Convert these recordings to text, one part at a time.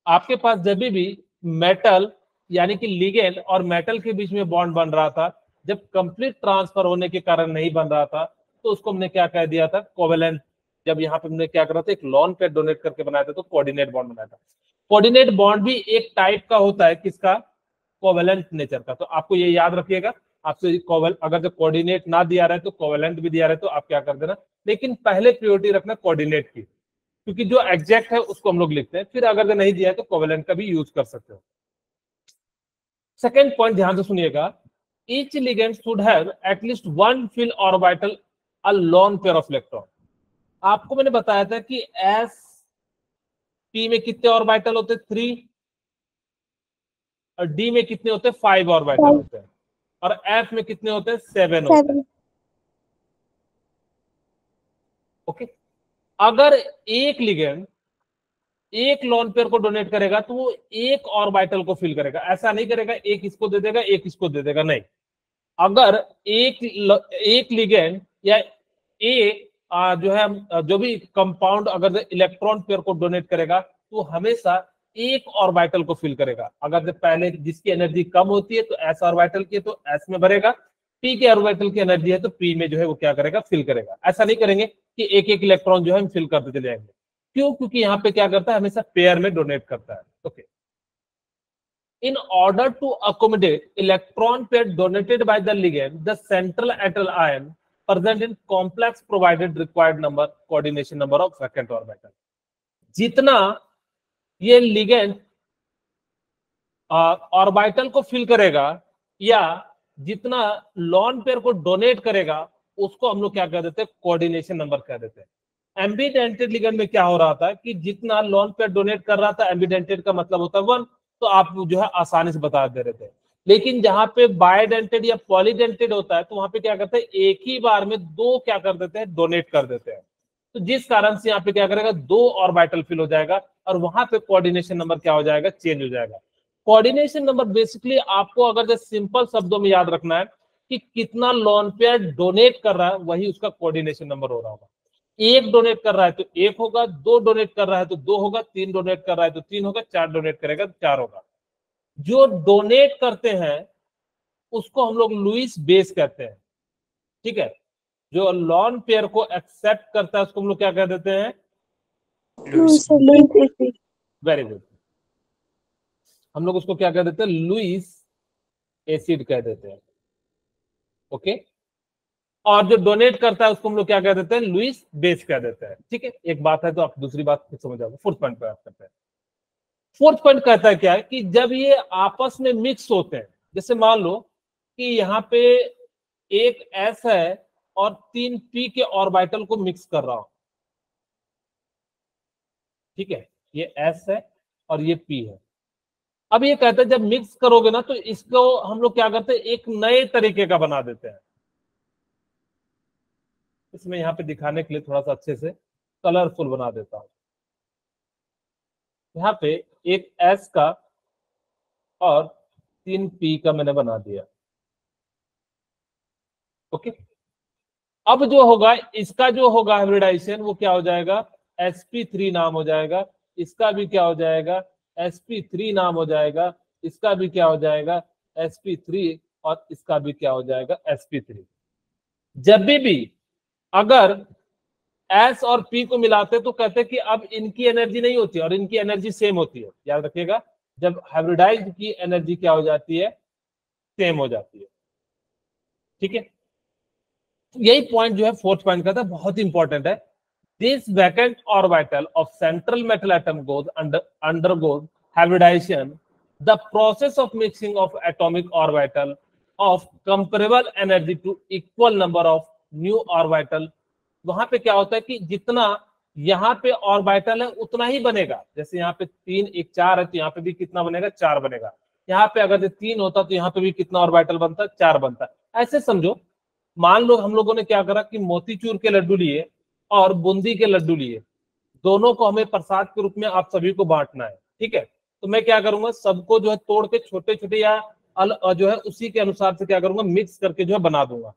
आपके पास जब भी मेटल यानी कि लिगेंड और मेटल के बीच में बॉन्ड बन रहा था, जब कंप्लीट ट्रांसफर होने के कारण नहीं बन रहा था, तो उसको हमने क्या कह दिया था, कोवेलेंट। जब यहाँ पे हमने क्या करा था, एक लॉन पेयर डोनेट करके बनाया था, तो कोऑर्डिनेट बॉन्ड बनाया था। कोऑर्डिनेट बॉन्ड भी एक टाइप का होता है, किसका, कोवेलेंट नेचर का। तो आपको ये याद रखिएगा, आपसे अगर जो कोऑर्डिनेट ना दिया रहा है तो कोवेलेंट भी दिया रहा है, तो आप क्या कर देना, लेकिन पहले प्रायोरिटी रखना कोऑर्डिनेट की, क्योंकि जो एग्जैक्ट है उसको हम लोग लिखते हैं, फिर अगर जो नहीं दिया है तो कोवेलेंट का भी यूज कर सकते हो। सेकेंड पॉइंट ध्यान से सुनिएगा, each ligand should have at least one fill orbital a lone pair of electron। आपको मैंने बताया था कि एस पी में कितने ऑर्बिटल होते हैं, 3, और डी में कितने होते हैं, 5 ऑर्बिटल होते हैं, और एफ में कितने होते हैं, 7 होते हैं। ओके, अगर एक लिगेंड एक लॉन पेयर को डोनेट करेगा तो वो एक ऑर्बिटल को फिल करेगा, ऐसा नहीं करेगा एक इसको दे देगा एक इसको दे देगा, नहीं। अगर एक लिगेंड या ए जो है जो भी कंपाउंड अगर इलेक्ट्रॉन पेयर को डोनेट करेगा तो हमेशा एक ऑर्बिटल को फिल करेगा। अगर पहले जिसकी एनर्जी कम होती है तो एस ऑर्बिटल की तो एस में भरेगा, पी के ऑर्बिटल की एनर्जी है तो पी में जो है वो क्या करेगा, फिल करेगा। ऐसा नहीं करेंगे कि एक एक इलेक्ट्रॉन जो है हम फिल करते चले जाएंगे। क्यों? क्योंकि यहाँ पे क्या करता है, हमेशा पेयर में डोनेट करता है। Okay, in order to accommodate electron pair donated by the ligand, the central atal ion present in complex provided required number coordination number of vacant orbital। जितना ये लिगेंड ऑर्बिटल को फिल करेगा या जितना lone pair को donate करेगा, उसको हम लोग क्या कह देते हैं, कोऑर्डिनेशन नंबर कह देते हैं। एम्बिडेंटेड लिगेंड में क्या हो रहा था कि जितना लॉन पेयर डोनेट कर रहा था, एम्बिडेंटेड का मतलब होता है 1, तो आप जो है आसानी से बता दे रहे थे। लेकिन जहां पे बायडेंटेड या पॉलीडेंटेड होता है तो वहां पे क्या करते हैं, एक ही बार में 2 क्या कर देते हैं, डोनेट कर देते हैं। तो जिस कारण से यहाँ पे क्या करेगा, 2 ऑर्बिटल फिल हो जाएगा और वहां पे कोऑर्डिनेशन नंबर क्या हो जाएगा, चेंज हो जाएगा। कोऑर्डिनेशन नंबर बेसिकली आपको अगर जो सिंपल शब्दों में याद रखना है कि कितना लॉन पेयर डोनेट कर रहा है, वही उसका कोऑर्डिनेशन नंबर हो रहा होगा। एक डोनेट कर रहा है तो 1 होगा, 2 डोनेट कर रहा है तो 2 होगा, 3 डोनेट कर रहा है तो 3 होगा, 4 डोनेट करेगा तो 4 होगा। जो डोनेट करते हैं उसको हम लोग लुईस बेस कहते हैं, ठीक है। जो लॉन पेयर को एक्सेप्ट करता है उसको हम लोग क्या कह देते हैं, वेरी गुड, हम लोग उसको क्या कह देते हैं, लुईस एसिड कह देते हैं। ओके, और जो डोनेट करता है उसको हम लोग क्या कह देते हैं, लुईस बेस कह देते हैं। ठीक है, एक बात है तो आप दूसरी बात फिर समझ जाओगे। फोर्थ पॉइंट पे बात करते हैं। फोर्थ पॉइंट कहता है क्या है कि जब ये आपस में मिक्स होते हैं, जैसे मान लो कि यहाँ पे एक एस है और 3 पी के ऑर्बिटल को मिक्स कर रहा हूं, ठीक है, ये एस है और ये पी है। अब ये कहते हैं जब मिक्स करोगे ना तो इसको हम लोग क्या करते हैं, एक नए तरीके का बना देते हैं। इसमें यहाँ पे दिखाने के लिए थोड़ा सा अच्छे से कलरफुल बना देता हूं। यहाँ पे एक एस का और 3 पी का मैंने बना दिया। ओके, अब जो होगा इसका जो होगा हाइब्रिडाइजेशन वो क्या हो जाएगा, sp3 नाम हो जाएगा। इसका भी क्या हो जाएगा, sp3 नाम हो जाएगा। इसका भी क्या हो जाएगा, sp3, और इसका भी क्या हो जाएगा, sp3। जब भी अगर S और P को मिलाते तो कहते हैं कि अब इनकी एनर्जी नहीं होती और इनकी एनर्जी सेम होती है। याद रखिएगा, जब हाइब्रिडाइज्ड की एनर्जी क्या हो जाती है, सेम हो जाती है। ठीक है, यही पॉइंट जो है फोर्थ पॉइंट का था, बहुत इंपॉर्टेंट है। This vacant orbital of central metal atom goes undergoes hybridization, the process of mixing of atomic orbital of comparable energy to equal number of new orbital। वहां पे क्या होता है कि जितना यहाँ पे ऑर्बिटल है उतना ही बनेगा। जैसे यहाँ पे 3 1 4 है तो यहाँ पे भी कितना बनेगा, 4 बनेगा। यहाँ पे अगर 3 होता तो यहाँ पे भी कितना ऑर्बिटल बनता, 4 बनता। ऐसे समझो, मान लो हम लोगों ने क्या करा कि मोतीचूर के लड्डू लिए और बूंदी के लड्डू लिए, दोनों को हमें प्रसाद के रूप में आप सभी को बांटना है। ठीक है, तो मैं क्या करूंगा, सबको जो है तोड़ के छोटे छोटे या जो है उसी के अनुसार से क्या करूंगा, मिक्स करके जो है बना दूंगा।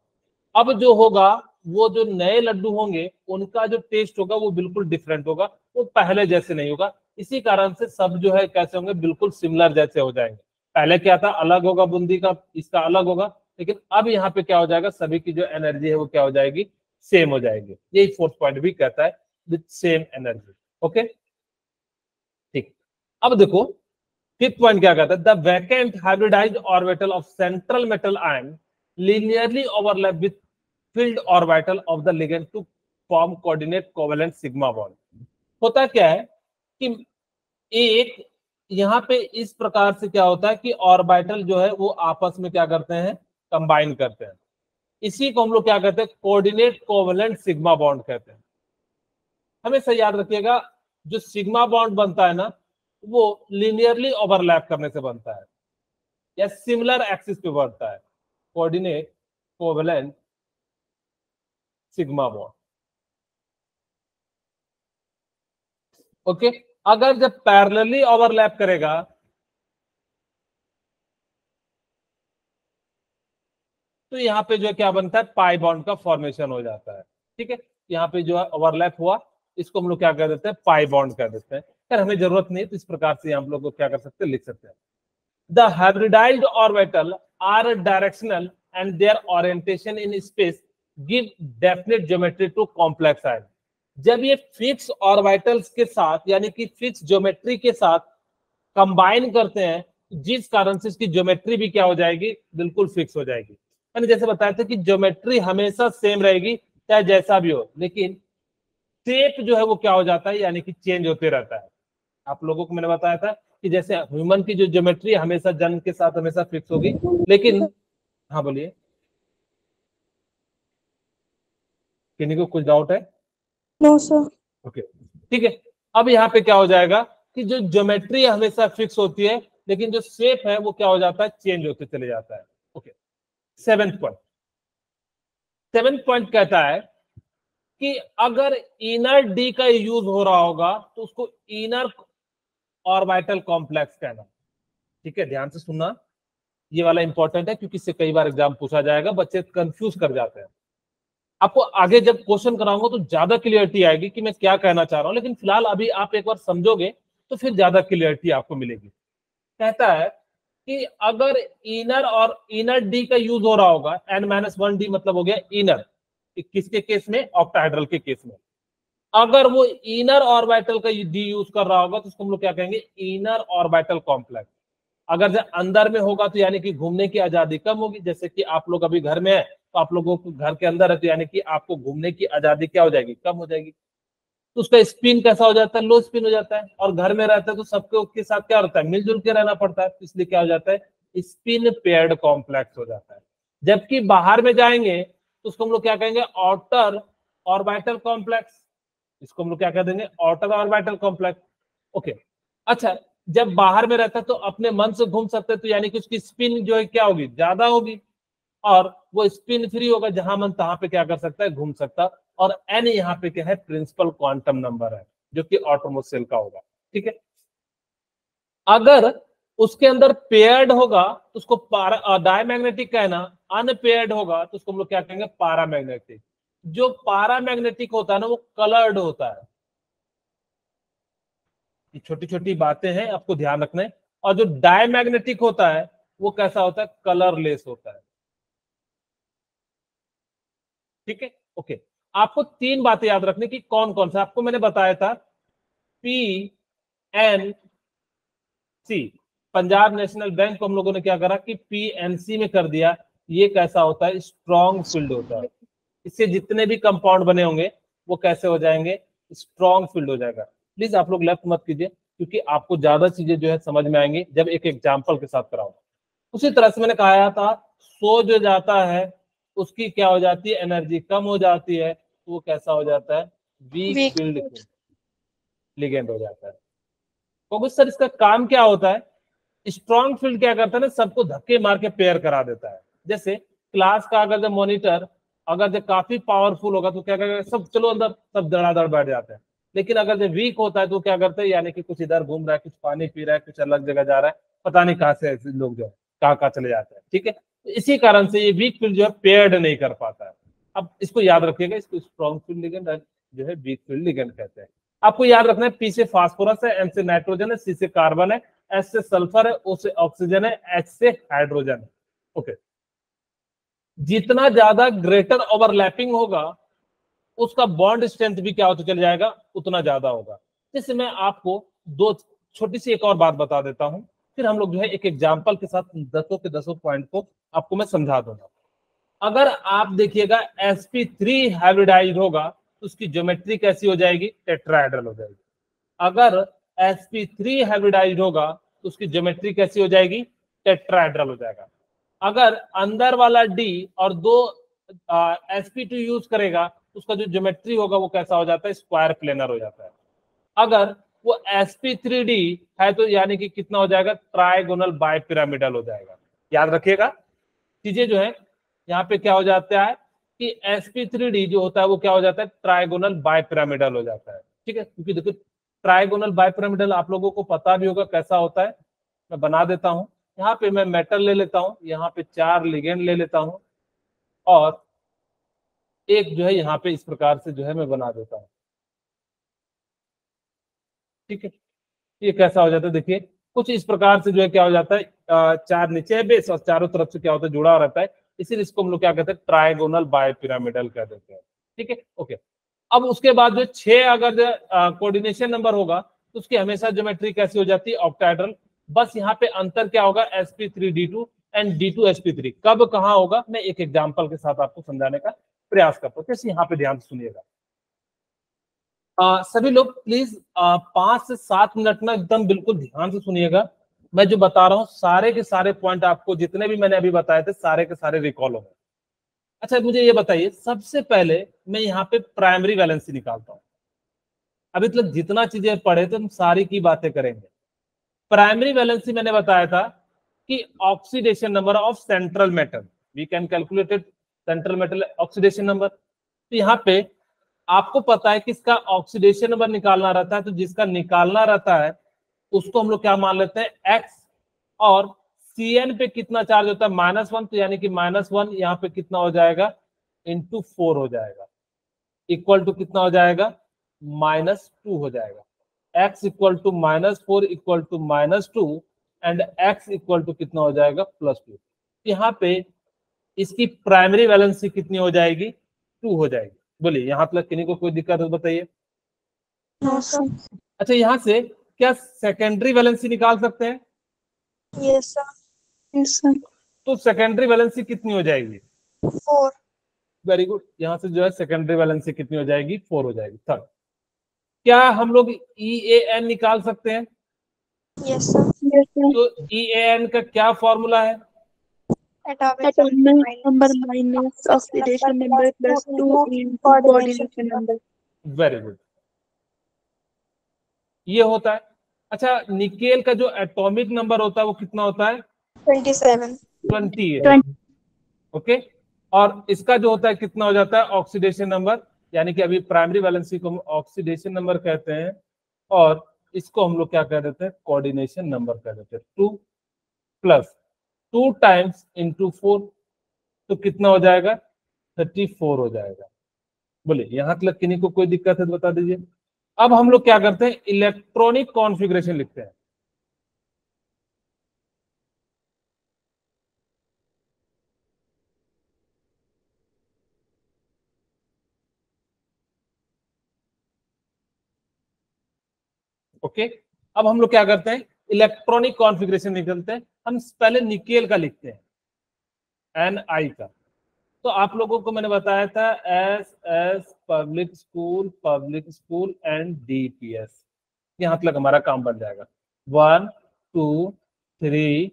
अब जो होगा वो जो नए लड्डू होंगे उनका जो टेस्ट होगा वो बिल्कुल डिफरेंट होगा, वो पहले जैसे नहीं होगा। इसी कारण से सब जो है कैसे होंगे, बिल्कुल सिमिलर जैसे हो जाएंगे। पहले क्या था, अलग होगा बूंदी का, इसका अलग होगा, लेकिन अब यहाँ पे क्या हो जाएगा, सभी की जो एनर्जी है वो क्या हो जाएगी, सेम हो जाएगी। यही फोर्थ पॉइंट भी कहता है, विथ सेम एनर्जी। ओके, ठीक। अब देखो फिफ्थ पॉइंट क्या कहता है, the vacant hybridised orbital of central metal ion linearly overlap with filled orbital of the ligand to form coordinate covalent sigma bond। होता क्या है कि एक यहाँ पे इस प्रकार से क्या होता है कि ऑर्बिटल जो है वो आपस में क्या करते हैं, कंबाइन करते हैं। इसी को हम लोग क्या कहते हैं, कोऑर्डिनेट कोवलेंट सिग्मा बॉन्ड कहते हैं। हमेशा याद रखिएगा, जो सिग्मा बॉन्ड बनता है ना, वो लिनियरली ओवरलैप करने से बनता है या सिमिलर एक्सिस पे बनता है, coordinate covalent sigma bond. Okay, अगर जब पैरेलली ओवरलैप करेगा तो यहाँ पे जो क्या बनता है, पाई बॉन्ड का फॉर्मेशन हो जाता है। ठीक है, यहाँ पे जो है ओवरलैप हुआ, इसको हम लोग क्या कर देते हैं, पाई बॉन्ड कर देते हैं। यार हमें जरूरत नहीं, तो इस प्रकार से हम लोग को क्या कर सकते हैं, लिख सकते हैं। The hybridized orbital are directional and their orientation in space give definite geometry to complex ion. जब ये फिक्स ऑर्बिटल्स के साथ यानी कि फिक्स ज्योमेट्री के साथ कंबाइन करते हैं, जिस कारण से इसकी ज्योमेट्री भी क्या हो जाएगी, बिल्कुल फिक्स हो जाएगी। मैंने जैसे बताया था कि ज्योमेट्री हमेशा सेम रहेगी चाहे जैसा भी हो, लेकिन शेप जो है वो क्या हो जाता है, यानी कि चेंज होते रहता है। आप लोगों को मैंने बताया था कि जैसे ह्यूमन की जो ज्योमेट्री हमेशा जन्म के साथ हमेशा फिक्स होगी, लेकिन हाँ बोलिए, किन्हीं को कुछ डाउट है? No sir. ओके, ठीक है। अब यहाँ पे क्या हो जाएगा कि जो ज्योमेट्री हमेशा फिक्स होती है, लेकिन जो शेप है वो क्या हो जाता है, चेंज होते चले जाता है। ओके, सेवेंथ पॉइंट कहता है कि अगर इनर डी का यूज हो रहा होगा तो उसको इनर ऑर्बिटल कॉम्प्लेक्स कहना। ठीक है, ध्यान से सुनना, ये वाला इंपॉर्टेंट है क्योंकि इससे कई बार एग्जाम पूछा जाएगा, बच्चे कंफ्यूज कर जाते हैं। आपको आगे जब क्वेश्चन कराऊंगा तो ज्यादा क्लियरिटी आएगी कि मैं क्या कहना चाह रहा हूं, लेकिन फिलहाल अभी आप एक बार समझोगे तो फिर ज्यादा क्लियरिटी आपको मिलेगी। कहता है कि अगर इनर और इनर डी का यूज हो रहा होगा, n-1 डी मतलब हो गया इनर, किसके केस में, ऑक्टाहेड्रल के केस में। अगर वो इनर ऑर्बिटल का डी यूज कर रहा होगा तो उसको हम लोग क्या कहेंगे, इनर ऑर्बिटल कॉम्प्लेक्स। अगर जब अंदर में होगा तो यानी कि घूमने की आजादी कम होगी। जैसे कि आप लोग अभी घर में है तो आप लोगों को घर के अंदर है, तो यानी कि आपको घूमने की आजादी क्या हो जाएगी, कम हो जाएगी। तो उसका स्पिन कैसा हो जाता है, लो स्पिन हो जाता है। और घर में रहता है तो सबके उसके साथ क्या होता है, मिलजुल के रहना पड़ता है, इसलिए क्या हो जाता है, स्पिन पेयर्ड कॉम्प्लेक्स हो जाता है। जबकि बाहर में जाएंगे तो उसको हम लोग क्या कहेंगे, आउटर ऑर्बिटल कॉम्प्लेक्स। इसको हम लोग क्या कह देंगे, आउटर ऑर्बिटल कॉम्प्लेक्स। ओके, अच्छा, जब बाहर में रहता है तो अपने मन से घूम सकते हैं, तो यानी कि उसकी स्पिन जो है क्या होगी, ज्यादा होगी, और वो स्पिन फ्री होगा, जहां मन तहां पे क्या कर सकता है, घूम सकता है। और एन यहाँ पे क्या है, प्रिंसिपल क्वांटम नंबर है, जो कि ऑटोमोस्ट सेल का होगा। ठीक है, अगर उसके अंदर पेयर्ड होगा तो उसको डायमैग्नेटिक कहना, अनपेयर्ड होगा तो उसको हम लोग क्या कहेंगे, पारामैग्नेटिक। जो पारामैग्नेटिक होता है ना वो कलर्ड होता है। ये छोटी छोटी बातें हैं, आपको ध्यान रखना है। और जो डायमैग्नेटिक होता है वो कैसा होता है, कलरलेस होता है। ठीक है, ओके। आपको तीन बातें याद रखने की, कौन कौन सा आपको मैंने बताया था, पीएनसी, पंजाब नेशनल बैंक को हम लोगों ने क्या करा कि पीएनसी में कर दिया। ये कैसा होता है, स्ट्रॉन्ग फील्ड होता है। इससे जितने भी कंपाउंड बने होंगे वो कैसे हो जाएंगे, स्ट्रॉन्ग फील्ड हो जाएगा। प्लीज आप लोग लेफ्ट मत कीजिए, क्योंकि आपको ज्यादा चीजें जो है समझ में आएंगी जब एक एग्जाम्पल के साथ कराऊंगा। उसी तरह से मैंने कहा था, सो जो जाता है उसकी क्या हो जाती है, एनर्जी कम हो जाती है, तो वो कैसा हो जाता है, वीक फील्ड लिगेंड हो जाता है। तो सर इसका काम क्या होता है, स्ट्रॉन्ग फील्ड क्या करता है ना, सबको धक्के मार के पेयर करा देता है। जैसे क्लास का अगर जब मॉनिटर अगर जब काफी पावरफुल होगा तो क्या करेगा, सब चलो अंदर, सब धड़ाधड़ बैठ जाते हैं। लेकिन अगर जब वीक होता है तो क्या करते हैं, यानी कि कुछ इधर घूम रहा है, कुछ पानी पी रहा है, कुछ अलग जगह जा रहा है, पता नहीं कहाँ से ऐसे लोग जो है कहाँ कहाँ चले जाते हैं। ठीक है, तो इसी कारण से ये वीक फील्ड जो है पेयर्ड नहीं कर पाता है। अब इसको याद रखिएगा, इसको स्ट्रॉन्ग फील्ड लिगेंड जो है वीक फील्ड लिगेंड कहते हैं। आपको याद रखना है, पी से फास्फोरस है, एम से नाइट्रोजन है, सी से कार्बन है, एस से सल्फर है, ओ से ऑक्सीजन है, एच से हाइड्रोजन है। ओके, जितना ज्यादा ग्रेटर ओवरलैपिंग होगा उसका बॉन्ड स्ट्रेंथ भी क्या होता चल जाएगा, उतना ज्यादा होगा। जैसे मैं आपको दो छोटी सी एक और बात बता देता हूं, फिर हम लोग जो है एक एग्जांपल के साथ दसों के दसों पॉइंट को आपको मैं समझा दूंगा। अगर आप देखिएगा sp3 हाइब्रिडाइज होगा तो उसकी ज्योमेट्री कैसी हो जाएगी, टेट्राहेड्रल हो जाएगी। अगर sp3 हाइब्रिडाइज होगा तो उसकी ज्योमेट्री कैसी हो जाएगी, टेट्राहेड्रल हो जाएगा। अगर अंदर वाला डी और दो sp2 यूज करेगा उसका जो ज्योमेट्री होगा वो कैसा हो जाता है, स्क्वायर प्लेनर हो जाता है। अगर वो sp3d है तो यानी कि कितना हो जाएगा, ट्राइगोनल बाइपिरामिडल हो जाएगा। याद रखिएगा चीजें जो है यहाँ पे क्या हो जाता है कि sp3d जो होता है वो क्या हो जाता है, ट्राइगोनल बाइपिरामिडल हो जाता है। ठीक है, क्योंकि देखो ट्राइगोनल बाइपिरामिडल आप लोगों को पता भी होगा कैसा होता है। मैं बना देता हूं, यहाँ पे मैं मेटल ले लेता हूं, यहाँ पे 4 लिगेंड ले लेता हूं और एक जो है यहाँ पे इस प्रकार से जो है मैं बना देता हूं। ठीक है, ये कैसा हो जाता है, देखिए कुछ इस प्रकार से जो है क्या हो जाता है, 4 नीचे है बेस और चारों तरफ से क्या होता है, जुड़ा रहता है, इसीलिए इसको हम लोग क्या कहते हैं, ट्राइगोनल बाइपिरामिडल कह देते हैं। ठीक है, ओके। अब उसके बाद जो 6 अगर कोऑर्डिनेशन नंबर होगा तो उसकी हमेशा ज्योमेट्री कैसी हो जाती है, ऑक्टाहेड्रल। बस यहाँ पे अंतर क्या होगा, sp3d2 एंड d2sp3 कब कहाँ होगा, मैं एक एग्जाम्पल के साथ आपको समझाने का प्रयास करता हूँ। जैसे यहाँ पे ध्यान से सुनिएगा, सभी लोग प्लीज 5 से 7 मिनट ना एकदम बिल्कुल ध्यान से सुनिएगा। मैं जो बता रहा हूँ सारे के सारे पॉइंट आपको जितने भी मैंने अभी बताए थे सारे के सारे रिकॉल हो गए। अच्छा मुझे ये बताइए, सबसे पहले मैं यहाँ पे प्राइमरी वैलेंसी निकालता हूँ। अभी तक जितना चीजें पढ़े थे हम सारी की बातें करेंगे। प्राइमरी वैलेंसी मैंने बताया था कि oxidation number of central metal, we can calculated central metal oxidation number. तो यहाँ पे आपको पता है कि इसका ऑक्सीडेशन नंबर निकालना रहता है, तो जिसका निकालना रहता है उसको हम लोग क्या मान लेते हैं, एक्स। और Cn पे कितना चार्ज होता है, -1, तो यानी कि -1 यहाँ पे कितना हो जाएगा, इंटू 4 हो जाएगा, इक्वल टू कितना हो जाएगा, -2 हो जाएगा। x equal to -4 equal to -2 and x equal to कितना हो जाएगा, +2। यहाँ पे इसकी प्राइमरी वैलेंसी कितनी हो जाएगी, 2 हो जाएगी। बोलिए यहाँ तक किन्हीं को कोई दिक्कत है बताइए। अच्छा यहाँ से क्या सेकेंडरी वैलेंसी निकाल सकते हैं, यस सर। तो सेकेंडरी वैलेंसी कितनी हो जाएगी, 4। Very good. यहाँ से जो है सेकेंडरी वैलेंसी कितनी हो जाएगी, 4 हो जाएगी। थर्ड, क्या हम लोग EAN निकाल सकते हैं, यस सर। तो EAN का क्या फॉर्मूला है, atomic number minus oxidation number plus 2 into coordination number. Very good, ये होता है। अच्छा निकेल का जो एटॉमिक नंबर होता है वो कितना होता है, 27। 28। ओके, और इसका जो होता है कितना हो जाता है, ऑक्सीडेशन नंबर, यानी कि अभी प्राइमरी वैलेंसी को हम ऑक्सीडेशन नंबर कहते हैं और इसको हम लोग क्या कह देते हैं, कोऑर्डिनेशन नंबर कह देते हैं। 2 प्लस 2 टाइम्स इंटू 4, तो कितना हो जाएगा, 34 हो जाएगा। बोलिए यहाँ तक किन्हीं को कोई दिक्कत है तो बता दीजिए। अब हम लोग क्या करते हैं, इलेक्ट्रॉनिक कॉन्फ़िगरेशन लिखते हैं। ओके, अब हम लोग क्या करते हैं, इलेक्ट्रॉनिक कॉन्फ़िगरेशन निकलते हैं। हम पहले निकेल का लिखते हैं, Ni का। तो आप लोगों को मैंने बताया था SS public school and DPS, यहाँ तक हमारा काम बन जाएगा। 1 2 3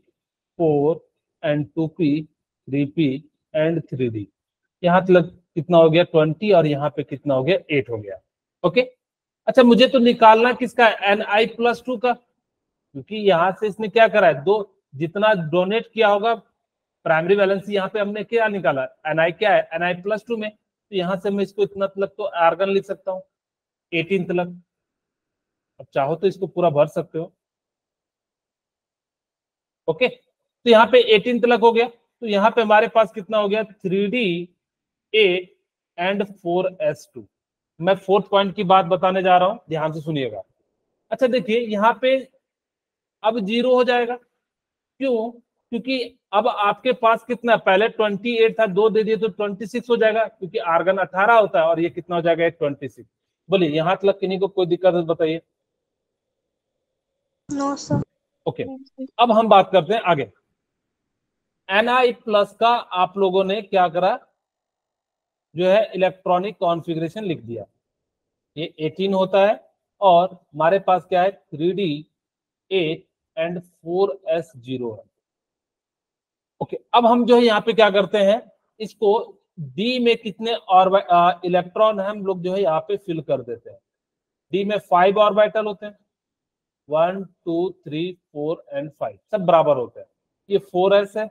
4 and 2P 3P and 3D, यहाँ तक कितना हो गया, 20, और यहाँ पे कितना हो गया, 8 हो गया। ओके, अच्छा मुझे तो निकालना किसका, Ni+2 का, क्योंकि यहाँ से इसने क्या करा है, दो जितना डोनेट किया होगा प्राइमरी वैलेंसी, यहाँ पे हमने क्या निकाला, Ni क्या है, Ni+2 में, तो यहाँ से मैं इसको इतना तक तो आर्गन लिख सकता हूँ 18 तक। अब चाहो तो इसको पूरा भर सकते हो। ओके, तो यहाँ पे 18 तक हो गया, तो यहाँ पे हमारे पास कितना हो गया, 3D8 एंड 4s2। मैं फोर्थ पॉइंट की बात बताने जा रहा हूं, ध्यान से सुनिएगा। अच्छा देखिए यहाँ पे अब 0 हो जाएगा, क्यों? क्योंकि अब आपके पास कितना, पहले 28 था, 2 दे दिए तो 26 हो जाएगा, क्योंकि आर्गन 18 होता है और ये कितना हो जाएगा 26। बोलिए यहाँ तक किन्हीं को कोई दिक्कत है बताइए। No sir. ओके, अब हम बात करते हैं आगे। Na+ का आप लोगों ने क्या करा, जो है इलेक्ट्रॉनिक कॉन्फ़िगरेशन लिख दिया। ये 18 होता है और हमारे पास क्या है 3D8 एंड 4s0 है। ओके, अब हम जो है यहाँ पे क्या करते हैं, इसको डी में कितने और इलेक्ट्रॉन है हम लोग जो है यहाँ पे फिल कर देते हैं। डी में 5 ऑर्बिटल होते हैं, 1 2 3 4 एंड 5 सब बराबर होते हैं। ये 4s है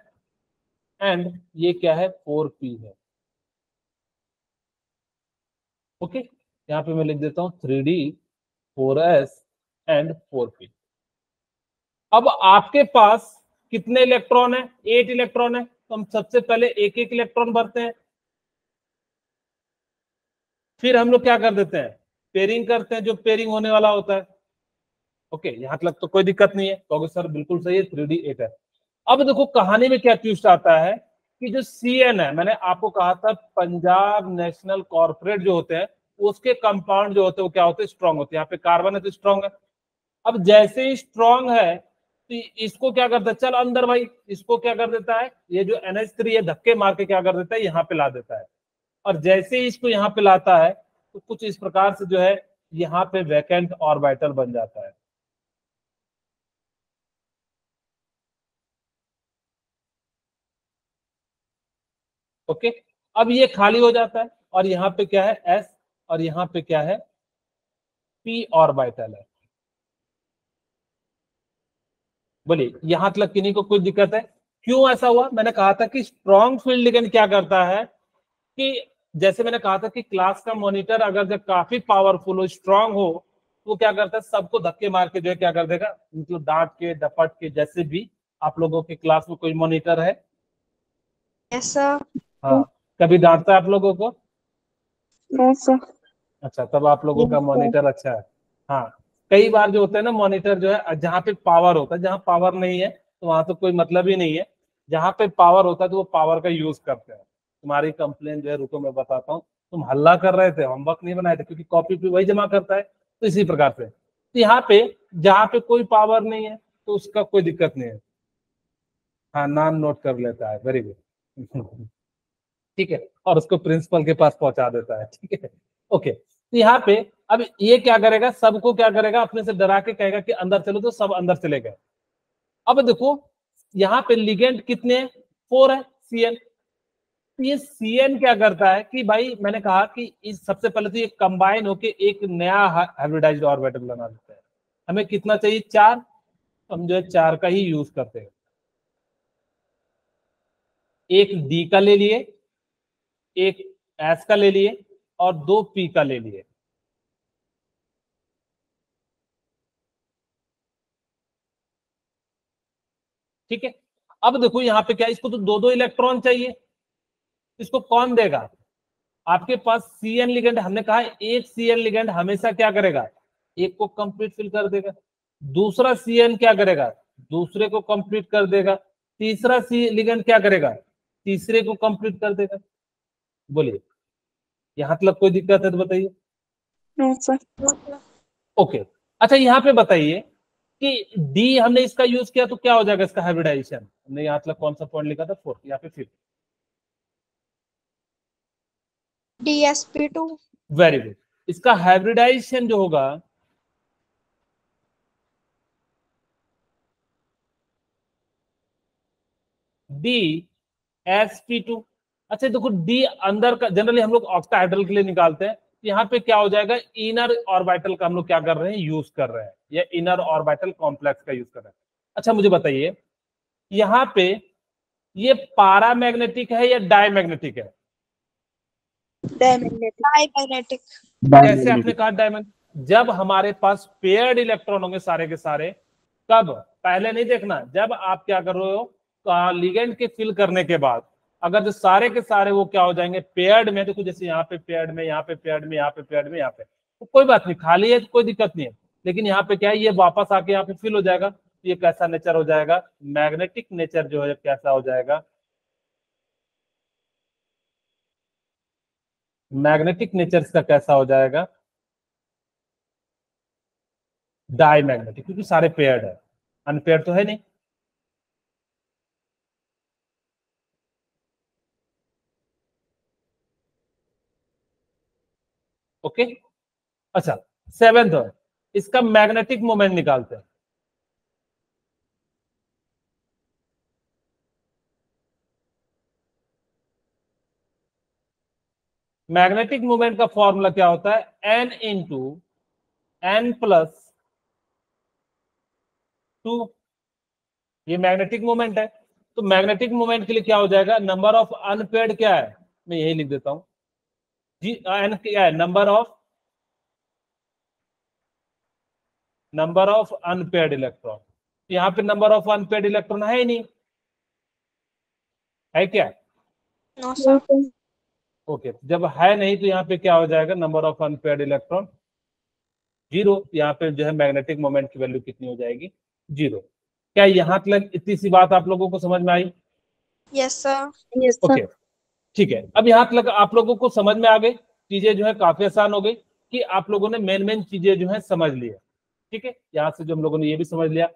एंड ये क्या है 4p है। ओके, यहाँ पे मैं लिख देता हूं 3D 4s एंड 4p। अब आपके पास कितने इलेक्ट्रॉन है, 8 इलेक्ट्रॉन है, तो हम सबसे पहले एक एक इलेक्ट्रॉन भरते हैं, फिर हम लोग क्या कर देते हैं पेयरिंग करते हैं, जो पेयरिंग होने वाला होता है। ओके, यहां तक तो कोई दिक्कत नहीं है, कहोगे सर बिल्कुल सही है 3D8 है। अब देखो कहानी में क्या ट्विस्ट आता है कि जो CN है, मैंने आपको कहा था पंजाब नेशनल कॉर्पोरेट जो होते हैं उसके कंपाउंड जो होते हैं वो क्या होते हैं स्ट्रांग होते हैं। यहाँ पे कार्बन है तो स्ट्रांग है। अब जैसे ही स्ट्रांग है तो इसको क्या करता है, चल अंदर भाई, इसको क्या कर देता है, ये जो NH3 है धक्के मार के क्या कर देता है यहाँ पे ला देता है। और जैसे ही इसको यहाँ पे लाता है तो कुछ इस प्रकार से जो है यहाँ पे वैकेंट ऑर्बिटल बन जाता है। ओके, अब ये खाली हो जाता है और यहाँ पे क्या है S और यहाँ पे क्या है P ऑर्बिटल है। बोलिए यहाँ तक किन्हीं को कोई दिक्कत है? क्यों ऐसा हुआ? मैंने कहा था कि स्ट्रॉन्ग फील्ड लिगेंड क्या करता है कि जैसे मैंने कहा था कि क्लास का मॉनिटर अगर जब काफी पावरफुल हो, स्ट्रांग हो, तो क्या करता है सबको धक्के मार के जो है क्या कर देगा, मतलब डांट के डपट के। जैसे भी आप लोगों के क्लास में कोई मॉनिटर है? Yes sir. हाँ, कभी डांटता है आप लोगों को? No sir. अच्छा, तब आप लोगों का मॉनिटर अच्छा है। हाँ, कई बार जो होता है ना मॉनिटर जो है जहाँ पे पावर होता है, जहाँ पावर नहीं है तो वहां तो कोई मतलब ही नहीं है, जहाँ पे पावर होता है तो वो पावर का यूज करते हैं। तुम्हारी कंप्लेन जो है रुको मैं बताता हूँ, तुम हल्ला कर रहे थे, होमवर्क नहीं बनाए थे, क्योंकि कॉपी पे वही जमा करता है। तो इसी प्रकार से तो यहाँ पे जहाँ पे कोई पावर नहीं है तो उसका कोई दिक्कत नहीं है। हाँ, नाम नोट कर लेता है, वेरी गुड ठीक है, और उसको प्रिंसिपल के पास पहुंचा देता है। ठीक है, ओके। तो यहाँ पे अब ये क्या करेगा, सबको क्या करेगा अपने से डरा के कहेगा कि अंदर चलो, तो सब अंदर चले गए। अब देखो यहाँ पे लिगेंड कितने हैं, 4 है CN। तो ये CN क्या करता है कि भाई मैंने कहा कि इस सबसे पहले तो ये कंबाइन होके एक नया हाइब्रिडाइज्ड ऑर्बिटल बना देता है। हमें कितना चाहिए, 4, तो हम जो है 4 का ही यूज करते हैं। एक D का ले लिए, एक S का ले लिए और 2 P का ले लिए। ठीक है, अब देखो यहाँ पे क्या, इसको तो 2-2 इलेक्ट्रॉन चाहिए, इसको कौन देगा? आपके पास CN लिगेंड, हमने कहा एक CN लिगेंड हमेशा क्या करेगा, एक को कंप्लीट फिल कर देगा। दूसरा CN क्या करेगा, दूसरे को कंप्लीट कर देगा। तीसरा लिगेंड क्या करेगा, तीसरे को कंप्लीट कर देगा। बोलिए यहाँ तक कोई दिक्कत है तो बताइए। No sir. ओके, अच्छा यहाँ पे बताइए कि डी हमने इसका यूज किया तो क्या हो जाएगा इसका हाइब्रिडाइजेशन? हमने यहाँ तक कौन सा पॉइंट लिखा था, 4 या फिर 5? DsP2। Very good. इसका हाइब्रिडाइजेशन जो होगा DsP2। अच्छा देखो डी अंदर का जनरली हम लोग ऑक्टाहेड्रल के लिए निकालते हैं, यहाँ पे क्या हो जाएगा, इनर ऑर्बिटल का हम लोग क्या कर रहे हैं, यूज कर रहे हैं, या इनर ऑर्बिटल कॉम्प्लेक्स का यूज कर रहे हैं। अच्छा मुझे बताइए यहाँ पे ये पारामैग्नेटिक है या डायमैग्नेटिक है? डायमैग्नेटिक। कैसे आपने कहा डायमैग्नेटिक? जब हमारे पास पेयर्ड इलेक्ट्रॉन होंगे सारे के सारे, कब? पहले नहीं देखना, जब आप क्या कर रहे हो लिगेंड के फिल करने के बाद, अगर जो सारे के सारे वो क्या हो जाएंगे पेयर्ड में, देखो जैसे यहाँ पे पेयर्ड में, यहाँ पे पेयर्ड में, यहाँ पे पेयर्ड में, यहाँ पे, तो कोई बात नहीं, खाली है तो कोई दिक्कत नहीं है। लेकिन यहाँ पे क्या है, ये वापस आके यहाँ पे फिल हो जाएगा, तो ये कैसा नेचर हो जाएगा, मैग्नेटिक नेचर जो है कैसा हो जाएगा, मैग्नेटिक नेचर का कैसा हो जाएगा, डायमैग्नेटिक, क्योंकि सारे पेयर्ड है, अनपेयर्ड तो है नहीं। ओके, अच्छा 7th है, इसका मैग्नेटिक मोमेंट निकालते हैं। मैग्नेटिक मोमेंट का फॉर्मूला क्या होता है, n इंटू n प्लस 2, ये मैग्नेटिक मोमेंट है। तो मैग्नेटिक मोमेंट के लिए क्या हो जाएगा, नंबर ऑफ अनपेयर्ड क्या है, मैं यही लिख देता हूं, जी n क्या है, नंबर ऑफ अनपेयर्ड इलेक्ट्रॉन। यहाँ पे नंबर ऑफ अनपेयर्ड इलेक्ट्रॉन है ही नहीं, है क्या, No, sir. ओके, जब है नहीं तो यहाँ पे क्या हो जाएगा, नंबर ऑफ अनपेयर्ड इलेक्ट्रॉन 0, यहाँ पे जो है मैग्नेटिक मोमेंट की वैल्यू कितनी हो जाएगी, 0। क्या यहाँ तक इतनी सी बात आप लोगों को समझ में आई? Yes, sir. Yes, sir. Okay, ठीक है। अब यहाँ तक आप लोगों को समझ में आ गई, चीजें जो है काफी आसान हो गई कि आप लोगों ने मेन चीजें जो है समझ लिया। ठीक है, यहाँ से जो हम लोगों ने ये भी समझ लिया,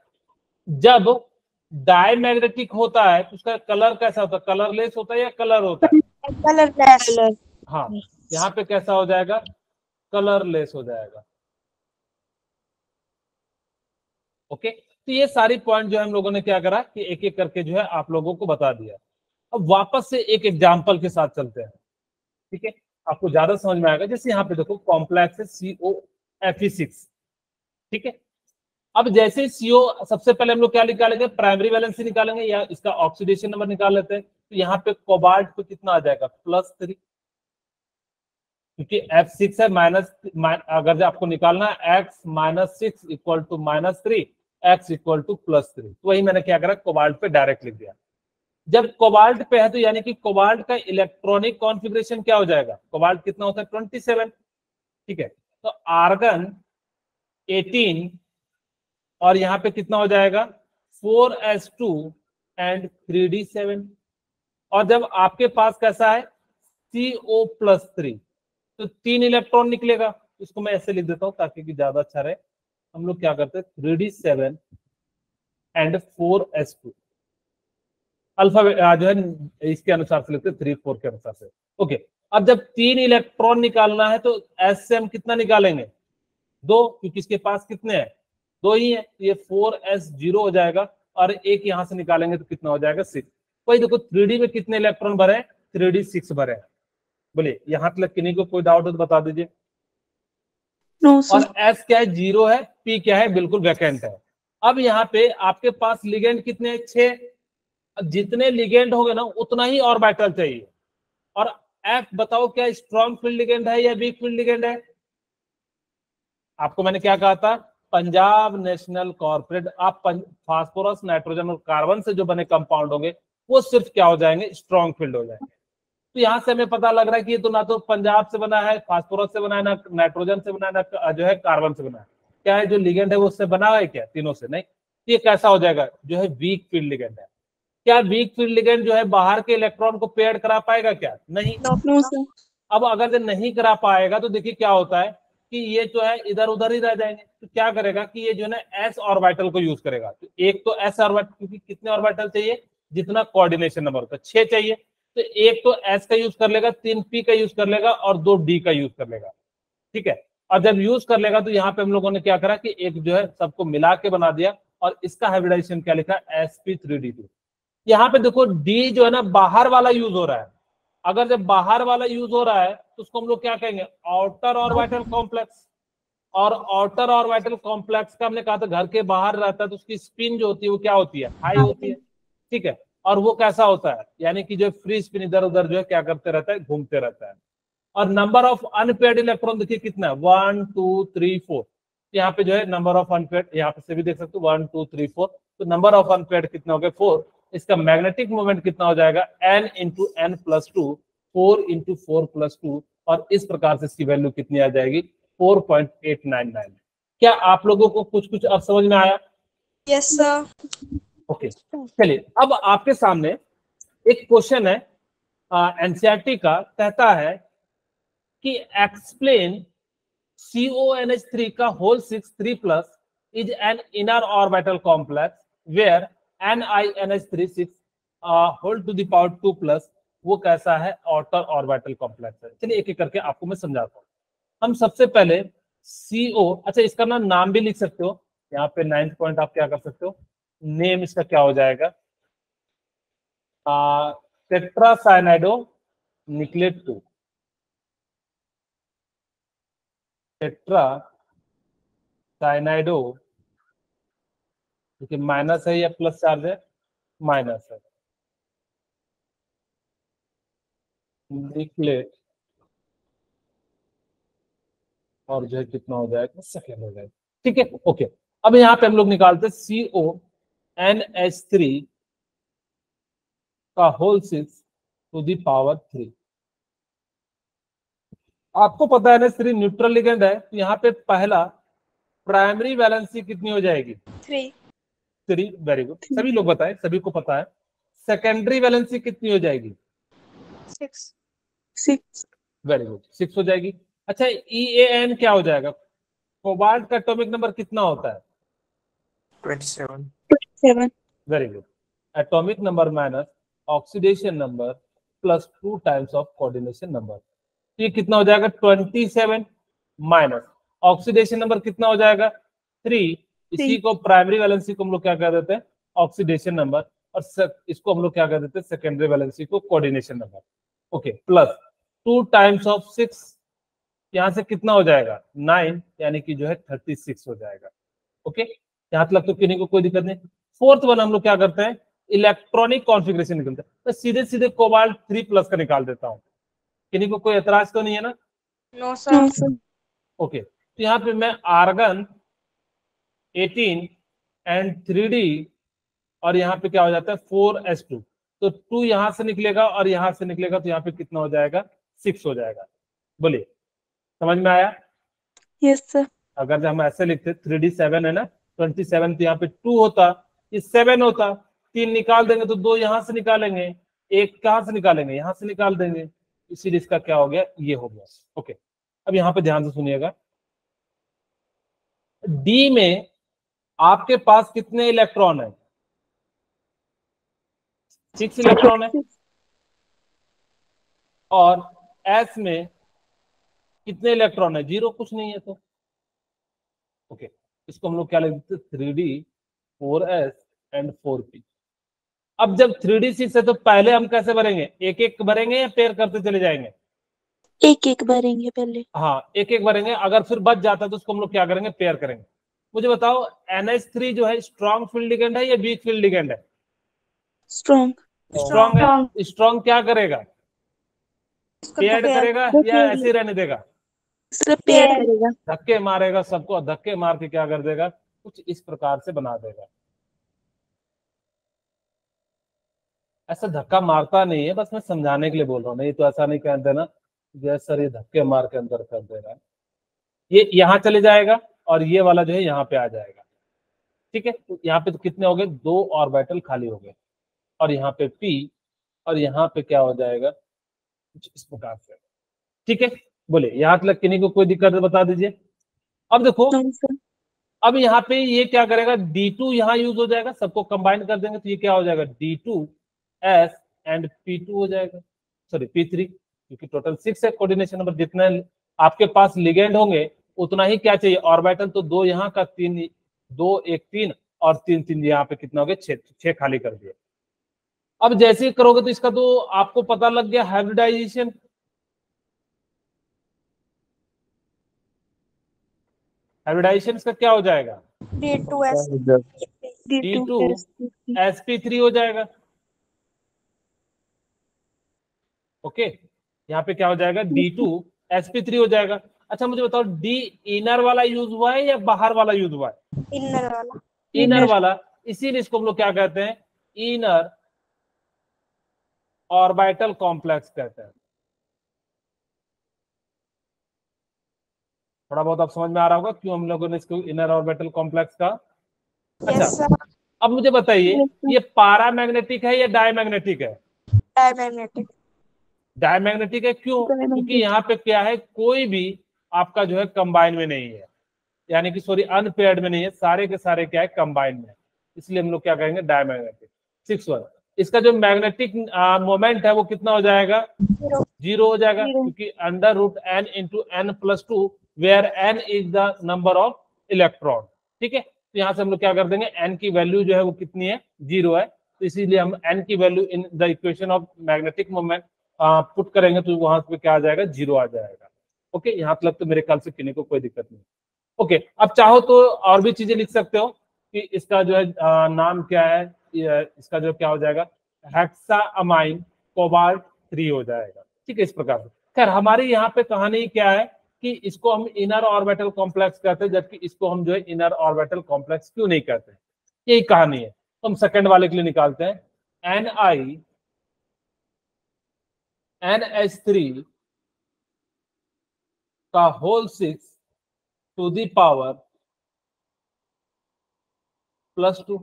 जब डायमैग्नेटिक होता है तो उसका कलर कैसा होता है, कलरलेस होता है या कलर होता है, Colorless. हाँ, यहाँ पे कैसा हो जाएगा, कलरलेस हो जाएगा। ओके, तो ये सारी पॉइंट जो है हम लोगों ने क्या करा कि एक एक करके जो है आप लोगों को बता दिया। अब वापस से एक एग्जांपल के साथ चलते हैं, ठीक है, आपको ज्यादा समझ में आएगा। जैसे यहाँ पे देखो कॉम्प्लेक्स है COFe6, ठीक है। अब जैसे CO, सबसे पहले हम लोग क्या निकालेंगे, प्राइमरी वैलेंसी निकालेंगे या इसका ऑक्सीडेशन नंबर निकाल लेते हैं। तो यहाँ पे कोबाल्ट पे कितना आ जाएगा, +3, क्योंकि F6 है माइनस, अगर आपको निकालना है x - 6 equal to -3, x equal to +3, तो वही मैंने क्या करा, कोबाल्ट पे डायरेक्ट लिख दिया। जब कोबाल्ट पे है तो यानी कि कोबाल्ट का इलेक्ट्रॉनिक कॉन्फ़िगरेशन क्या हो जाएगा, कोबाल्ट कितना होता है 27, ठीक है। तो आर्गन 18 और यहाँ पे कितना हो जाएगा 4s2 एंड 3d7। और जब आपके पास कैसा है CO+3, तो 3 इलेक्ट्रॉन निकलेगा। इसको मैं ऐसे लिख देता हूं ताकि कि ज्यादा अच्छा रहे। हम लोग क्या करते हैं 3d7 एंड 4s2, अल्फाबेट जो है इसके अनुसार से लिखते हैं, 3 4 के अनुसार से। ओके, अब जब 3 इलेक्ट्रॉन निकालना है तो S से हम कितना निकालेंगे, 2, क्योंकि इसके पास कितने हैं, 2 ही है, ये 4s0 हो जाएगा। और एक यहां से निकालेंगे तो कितना हो जाएगा 6। वही देखो 3D में कितने इलेक्ट्रॉन भरे, 3D 6 भरे हैं। बोलिए यहां तक किन्हीं को कोई डाउट हो तो बता दीजिए। No, और sir. S क्या है 0 है, P क्या है बिल्कुल वैकेंट है। अब यहाँ पे आपके पास लिगेंड कितने हैं, 6। जितने लिगेंड होंगे ना उतना ही ऑर्बिटल चाहिए। और F बताओ क्या स्ट्रॉन्ग फील्ड लिगेंड है या वीक फील्ड लिगेंड है? आपको मैंने क्या कहा था, पंजाब नेशनल कॉर्पोरेट, आप फास्फोरस नाइट्रोजन और कार्बन से जो बने कंपाउंड होंगे वो सिर्फ क्या हो जाएंगे, स्ट्रॉन्ग फील्ड हो जाएंगे। तो यहाँ से हमें पता लग रहा है कि ये तो ना तो पंजाब से बना है, फास्फोरस से बना है, ना नाइट्रोजन से बना है, ना जो है कार्बन से बना है। क्या है जो लिगेंड है वो उससे बना है क्या, तीनों से नहीं। ये कैसा हो जाएगा, जो है वीक फील्ड लिगेंड है। क्या वीक फील्ड लिगेंड जो है बाहर के इलेक्ट्रॉन को पेयर करा पाएगा क्या, नहीं। No, sir. अब अगर ये नहीं करा पाएगा तो देखिए क्या होता है कि ये जो है इधर उधर ही रह जाएंगे। तो क्या करेगा कि ये जो है ना s ऑर्बिटल को यूज करेगा। तो एक तो s ऑर्बिटल, क्योंकि कितने ऑर्बिटल चाहिए, जितना कोऑर्डिनेशन नंबर होता है 6 चाहिए, तो एक तो s का यूज कर लेगा, 3 p का यूज कर लेगा और 2 d का यूज कर लेगा, ठीक है। और जब यूज कर लेगा तो यहाँ पे हम लोगों ने क्या करा कि एक जो है सबको मिला के बना दिया और इसका हाइब्रिडाइजेशन क्या लिखा, sp3d2। यहाँ पे देखो d जो है ना बाहर वाला यूज हो रहा है। अगर जब बाहर वाला यूज हो रहा है तो उसको हम लोग क्या कहेंगे, आउटर ऑर्बिटल कॉम्प्लेक्स। और आउटर ऑर्बिटल कॉम्प्लेक्स का हमने कहा था घर के बाहर रहता है तो उसकी स्पिन जो होती है वो क्या होती है, हाई होती है, ठीक है। और वो कैसा होता है, यानी कि जो फ्री स्पिन इधर उधर जो है क्या करते रहता है, घूमते रहता है। और नंबर ऑफ अनपेयर्ड इलेक्ट्रॉन देखिए कितना है, 1 2 3 4। यहाँ पे जो है नंबर ऑफ अनपेयर्ड, यहाँ पे से भी देख सकते हो 1 2 3 4। तो नंबर ऑफ अनपेयर्ड कितना हो गया, 4। इसका मैग्नेटिक मोमेंट कितना हो जाएगा, n into N plus two, 4 into 4 plus 2, और इस प्रकार से इसकी वैल्यू कितनी आ जाएगी, 4.899। क्या आप लोगों को कुछ कुछ अब समझ में आया? Yes sir. ओके, चलिए अब आपके सामने एक क्वेश्चन है एनसीईआरटी का, कहता है कि एक्सप्लेन CONH3 का whole 6 3 plus is an inner orbital complex where NiNH3 6 whole to the power 2 plus वो कैसा है, outer orbital complex है। चलिए एक एक करके आपको मैं समझाता हूँ। हम सबसे पहले CO, अच्छा इसका नाम भी लिख सकते हो, यहाँ पे 9th पॉइंट आप क्या कर सकते हो, नेम इसका क्या हो जाएगा, टेट्रासाइनाइडो निकलेट 2, टेट्रासाइनाइडो, देखिए माइनस है या प्लस चार्ज है, माइनस है, निकलेट, और जो है कितना हो जाएगा, सेकेंड हो जाएगा। ठीक है, ओके। अब यहाँ पे हम लोग निकालते CONH3 का होल 6 टू दी पावर 3। आपको पता है NH3 न्यूट्रल लिगेंड है, तो यहाँ पे पहला प्राइमरी वैलेंसी कितनी हो जाएगी, 3, वेरी गुड, सभी लोग बताएं, सभी को पता है। सेकेंडरी वैलेंसी कितनी हो जाएगी, 6, वेरी गुड, 6 हो जाएगी। अच्छा EAN क्या हो जाएगा, कोबाल्ट का एटॉमिक नंबर कितना होता है, 27, very good, atomic number minus oxidation number plus 2 times of coordination number, तो ये कितना हो जाएगा, 27 माइनस ऑक्सीडेशन नंबर कितना हो जाएगा, 3, इसी को प्राइमरी वैलेंसी को हम लोग क्या कह देते हैं, ऑक्सीडेशन नंबर, और इसको हम लोग क्या कह देते हैं, सेकेंडरी वैलेंसी को coordination number. Okay, plus 2 times of 6, यहाँ से कितना हो जाएगा, 9, यानी कि जो है 36 हो जाएगा। ओके, यहाँ तक तो किन्हीं को कोई दिक्कत नहीं। फोर्थ वन हम लोग क्या करते हैं, इलेक्ट्रॉनिक कॉन्फ़िगरेशन निकलता है, तो सीधे सीधे कोबाल्ट 3 प्लस का निकाल देता हूँ, किन्हीं को कोई एतराज तो नहीं है ना? No sir. ओके, तो यहाँ पे मैं आर्गन 18 एंड 3D, और यहाँ पे क्या हो जाता है 4s2, तो 2 यहां से निकलेगा और यहां से निकलेगा, तो यहाँ पे कितना हो जाएगा, 6 हो जाएगा। बोलिए, समझ में आया? Yes sir. अगर हम ऐसे लिखते 3D 7 है ना, 27, तो यहाँ पे 2 होता, ये 7 होता, 3 निकाल देंगे तो 2 यहां से निकालेंगे, 1 कहां से निकालेंगे, यहां से निकाल देंगे, इसीलिए इसका क्या हो गया, ये हो गया। ओके, अब यहाँ पे ध्यान से सुनिएगा, डी में आपके पास कितने इलेक्ट्रॉन है, 6 इलेक्ट्रॉन है, और एस में कितने इलेक्ट्रॉन है, 0, कुछ नहीं है तो। ओके, इसको हम लोग क्या लिखते हैं, 3D 4s एंड 4p। अब जब 3D 6 है तो पहले हम कैसे भरेंगे, एक एक भरेंगे या पेयर करते चले जाएंगे, एक एक भरेंगे पहले। हाँ एक एक भरेंगे, अगर फिर बच जाता है तो उसको हम लोग क्या करेंगे, पेयर करेंगे। मुझे बताओ NH3 जो है स्ट्रॉन्ग फील्ड लिगेंड है या वीक फील्ड लिगेंड है, स्ट्रॉन्ग। स्ट्रॉन्ग है, स्ट्रॉन्ग क्या करेगा, पेयर करेगा या ऐसे ही रहने देगा, पेयर करेगा। धक्के मारेगा, सबको धक्के मार के क्या कर देगा, कुछ इस प्रकार से बना देगा। ऐसा धक्का मारता नहीं है, बस मैं समझाने के लिए बोल रहा हूँ, नहीं तो ऐसा नहीं कह देना जैसे सर ये धक्के मार के अंदर कर दे रहा है, ये यहाँ चले जाएगा और ये वाला जो है यहाँ पे आ जाएगा। ठीक है, तो यहाँ पे तो कितने हो गए, 2 ऑर्बिटल खाली हो गए, और यहाँ पे P, और यहाँ पे क्या हो जाएगा, कुछ इस प्रकार से। ठीक है, बोले यहाँ तक किन्हीं को कोई दिक्कत है बता दीजिए। अब देखो, अब यहाँ पे ये क्या करेगा, D2 यहाँ यूज हो जाएगा, सबको कंबाइन कर देंगे तो ये क्या हो जाएगा, D2s एंड P2 हो जाएगा, सॉरी P3, क्योंकि टोटल 6 है कोऑर्डिनेशन नंबर, जितने आपके पास लिगेंड होंगे उतना ही क्या चाहिए, ऑर्बिटल, तो 2 यहाँ का 3, 2 1 3 और 3 3 यहाँ पे कितना हो गया, 6 खाली कर दिया। अब जैसे ही करोगे तो इसका तो आपको पता लग गया, हाइब्रिडाइजेशन, हाइब्रिडाइजेशन का क्या हो जाएगा, D2sp3 हो जाएगा। ओके, यहाँ पे क्या हो जाएगा, D2sp3 हो जाएगा। अच्छा मुझे बताओ, डी इनर वाला यूज हुआ है या बाहर वाला यूज हुआ है, इनर वाला। इनर वाला, इसीलिए इसको हम लोग क्या कहते हैं, इनर ऑर्बिटल कॉम्प्लेक्स कहते हैं। थोड़ा बहुत आप समझ में आ रहा होगा क्यों हम लोगों ने इसको इनर ऑर्बिटल कॉम्प्लेक्स का। अच्छा, Yes, sir. अब मुझे बताइए Yes, sir. ये पारामैग्नेटिक है या डायमैग्नेटिक है? Diamagnetic. डायमैग्नेटिक है, क्यों? क्योंकि Diamagnetic. यहाँ पे क्या है, कोई भी आपका जो है कंबाइन में नहीं है, यानी कि सॉरी अनपेयर्ड में नहीं है, सारे के सारे क्या है कंबाइन में, इसलिए हम लोग क्या कहेंगे डायमैग्नेटिक। 6 इसका जो मैग्नेटिक मोमेंट है वो कितना हो जाएगा? 0. 0 हो जाएगा, 0. क्योंकि √n × n+2 where n is the number of electron. ठीक है, तो यहाँ से हम लोग क्या कर देंगे, n की वैल्यू जो है वो कितनी है? 0 है, तो इसीलिए हम n की value in the equation of magnetic moment put करेंगे तो वहां पे क्या आ जाएगा? 0 आ जाएगा। ओके, यहाँ तक तो मेरे ख्याल से किसी को कोई दिक्कत नहीं। ओके, अब चाहो तो और भी चीजें लिख सकते हो कि इसका जो है नाम क्या है, इसका जो क्या हो जाएगा, हेक्साअमाइन कोबाल्ट 3 हो जाएगा। ठीक है, इस प्रकार से। खैर हमारी यहाँ पे कहानी क्या है कि इसको हम इनर ऑर्बिटल कॉम्प्लेक्स कहते हैं, जबकि इसको हम जो है इनर ऑर्बिटल कॉम्प्लेक्स क्यों नहीं कहते हैं, यही कहानी है। तो हम सेकंड वाले के लिए निकालते हैं, NiNH3 का होल 6 टू दी पावर +2।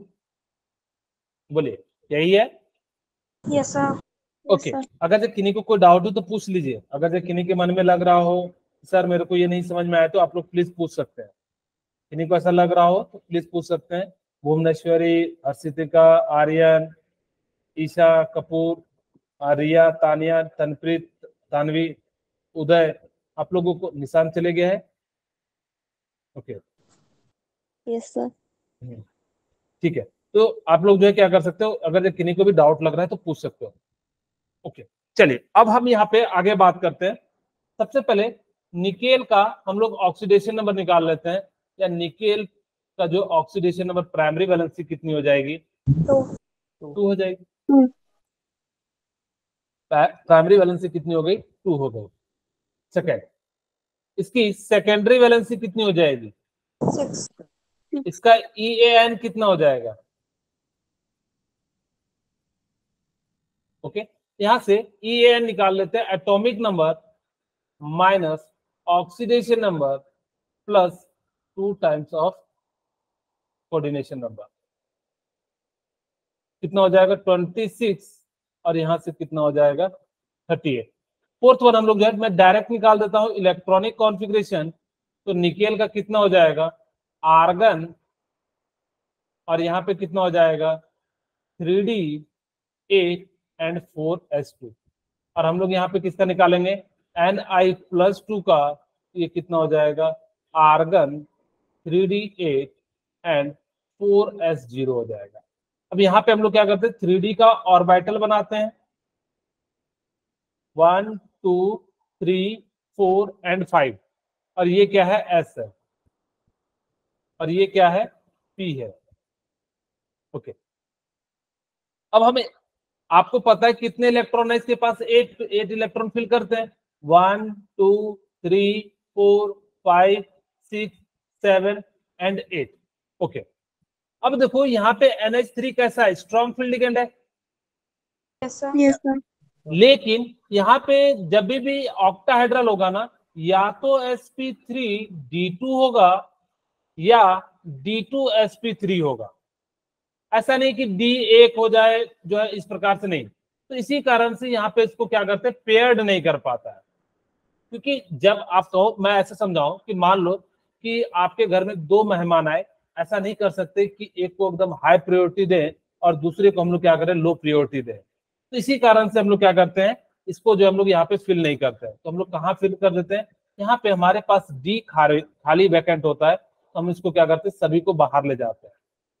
बोलिए, यही है? Yes, sir. ओके, अगर से किन्हीं को कोई डाउट हो तो पूछ लीजिए। अगर से किन्हीं के मन में लग रहा हो सर मेरे को ये नहीं समझ में आया, तो आप लोग प्लीज पूछ सकते हैं। किन्हीं को ऐसा लग रहा हो तो प्लीज पूछ सकते हैं। भुवनेश्वरी, हर्षितिका, आर्यन, ईशा कपूर, रिया, तानिया, तनप्रीत, तानवी, उदय, आप लोगों को निशान चले गया है? Okay, Yes, sir. ठीक है, तो आप लोग जो है क्या कर सकते हो, अगर किन्हीं को भी डाउट लग रहा है तो पूछ सकते हो। ओके, चलिए अब हम यहाँ पे आगे बात करते हैं। सबसे पहले निकेल का हम लोग ऑक्सीडेशन नंबर निकाल लेते हैं, या निकेल का जो ऑक्सीडेशन नंबर प्राइमरी वैलेंसी कितनी हो जाएगी? 2 हो जाएगी। प्राइमरी वैलेंसी कितनी हो गई? 2 हो गई। सेकेंड, इसकी सेकेंडरी वैलेंसी कितनी हो जाएगी? 6. इसका EAN कितना हो जाएगा? ओके, यहां से EAN निकाल लेते हैं, atomic number minus oxidation number plus 2 times of coordination number, कितना हो जाएगा? 26, और यहां से कितना हो जाएगा? 38। फोर्थ वन हम लोग जो है मैं डायरेक्ट निकाल देता हूं, इलेक्ट्रॉनिक कॉन्फ़िगरेशन। तो निकेल का कितना हो जाएगा? आर्गन, और यहाँ पे कितना हो जाएगा? 3D8 and 4s2। और हम लोग यहाँ पे किसका निकालेंगे? Ni+2 का, ये कितना हो जाएगा? आर्गन 3D8 एंड 4s0 हो जाएगा। अब यहाँ पे हम लोग क्या करते हैं, 3D का ऑर्बिटल बनाते हैं, 1 2 3 4 एंड 5, और ये क्या है? S है, और ये क्या है? P है। ओके, अब हमें, आपको पता है कितने इलेक्ट्रॉन है इसके पास? 8 इलेक्ट्रॉन फिल करते हैं, 1 2 3 4 5 6 7 एंड 8। ओके, अब देखो यहाँ पे NH3 कैसा है? स्ट्रॉन्ग फील्ड लिगेंड है। Yes, sir. Yes, sir. लेकिन यहाँ पे जब भी ऑक्टाहेड्रल होगा ना, या तो sp3d2 होगा या d2sp3 होगा। ऐसा नहीं कि D1 हो जाए जो है, इस प्रकार से नहीं। तो इसी कारण से यहाँ पे इसको क्या करते हैं, पेयर्ड नहीं कर पाता है। क्योंकि जब आप कहो, मैं ऐसे समझाऊं कि मान लो कि आपके घर में 2 मेहमान आए, ऐसा नहीं कर सकते कि एक को एकदम हाई प्रायोरिटी दें और दूसरे को हम लोग क्या करें, लो प्रायोरिटी दें। तो इसी कारण से हम लोग क्या करते हैं, इसको जो हम लोग यहाँ पे फिल नहीं करते हैं, तो हम लोग कहाँ फिल कर देते हैं? यहाँ पे हमारे पास D खाली वैकेंट होता है, तो हम इसको क्या करते हैं, सभी को बाहर ले जाते हैं,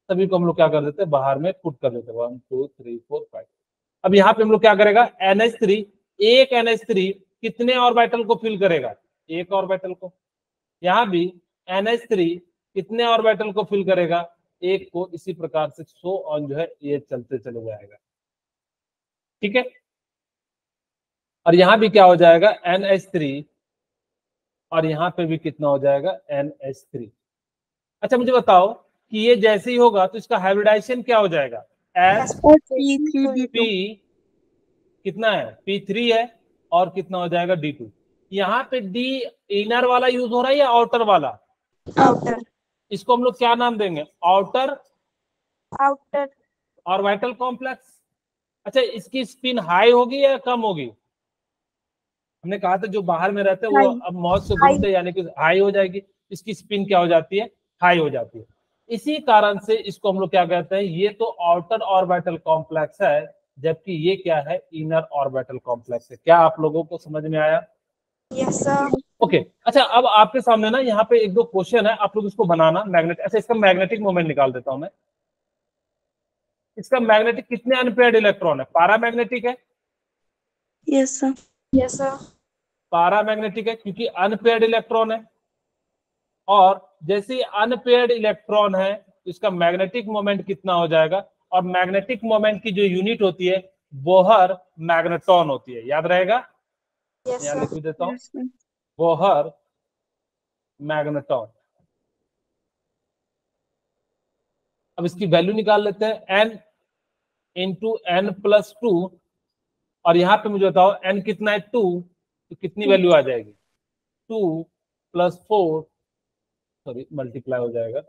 सभी को हम लोग क्या कर देते हैं, बाहर में पुट कर देते हैं, 1 2 3 4 5। अब यहाँ पे हम लोग क्या करेगा, NH3, एक NH3 कितने ऑर्बिटल को फिल करेगा? एक ऑर्बिटल को। यहाँ भी NH3 कितने ऑर्बिटल को फिल करेगा? एक को। इसी प्रकार से सो ऑन जो है ये चलते चले जाएगा। ठीक है, और यहाँ भी क्या हो जाएगा? NH3, और यहाँ पे भी कितना हो जाएगा? NH3। अच्छा मुझे बताओ कि ये जैसे ही होगा तो इसका हाइब्रिडाइजेशन क्या हो जाएगा? sp3d2 कितना है, P3 है, और कितना हो जाएगा D2। यहाँ पे D इनर वाला यूज हो रहा है या आउटर वाला? आउटर। इसको हम लोग क्या नाम देंगे, आउटर आउटर। Orbital complex. अच्छा, इसकी स्पिन हाई होगी या कम होगी? हमने कहा था जो बाहर में रहते हैं वो हाई। अब मौज से घूमते यानी कि हाई हो जाएगी, इसकी स्पिन क्या हो जाती है, हाई हो जाती है। इसी कारण से इसको हम लोग क्या कहते हैं, ये तो आउटर ऑर्बिटल कॉम्प्लेक्स है, जबकि ये क्या है, इनर ऑर्बिटल कॉम्प्लेक्स है। क्या आप लोगों को समझ में आया? Yes sir. ओके। अच्छा, अब आपके सामने ना यहाँ पे एक दो क्वेश्चन है, आप लोग इसको बनाना। मैग्नेटिक, अच्छा इसका मैग्नेटिक मोमेंट निकाल देता हूं मैं। इसका मैग्नेटिक कितने अनपेयर्ड इलेक्ट्रॉन है, पैरामैग्नेटिक है? Yes sir. Yes sir. Paramagnetic है क्योंकि अनपेयर्ड इलेक्ट्रॉन है, और जैसे अनपेयर्ड इलेक्ट्रॉन है तो इसका मैग्नेटिक मोमेंट कितना हो जाएगा, और मैग्नेटिक मोमेंट की जो यूनिट होती है बोहर मैग्नेटॉन होती है, याद रहेगा? यस यहाँ लिख सर। देता हूँ, बोहर मैग्नेटॉन। अब इसकी वैल्यू निकाल लेते हैं, n इंटू n प्लस 2, और यहाँ पे मुझे बताओ n कितना है, 2, तो कितनी वैल्यू आ जाएगी, 2 प्लस 4, सॉरी मल्टीप्लाई हो जाएगा,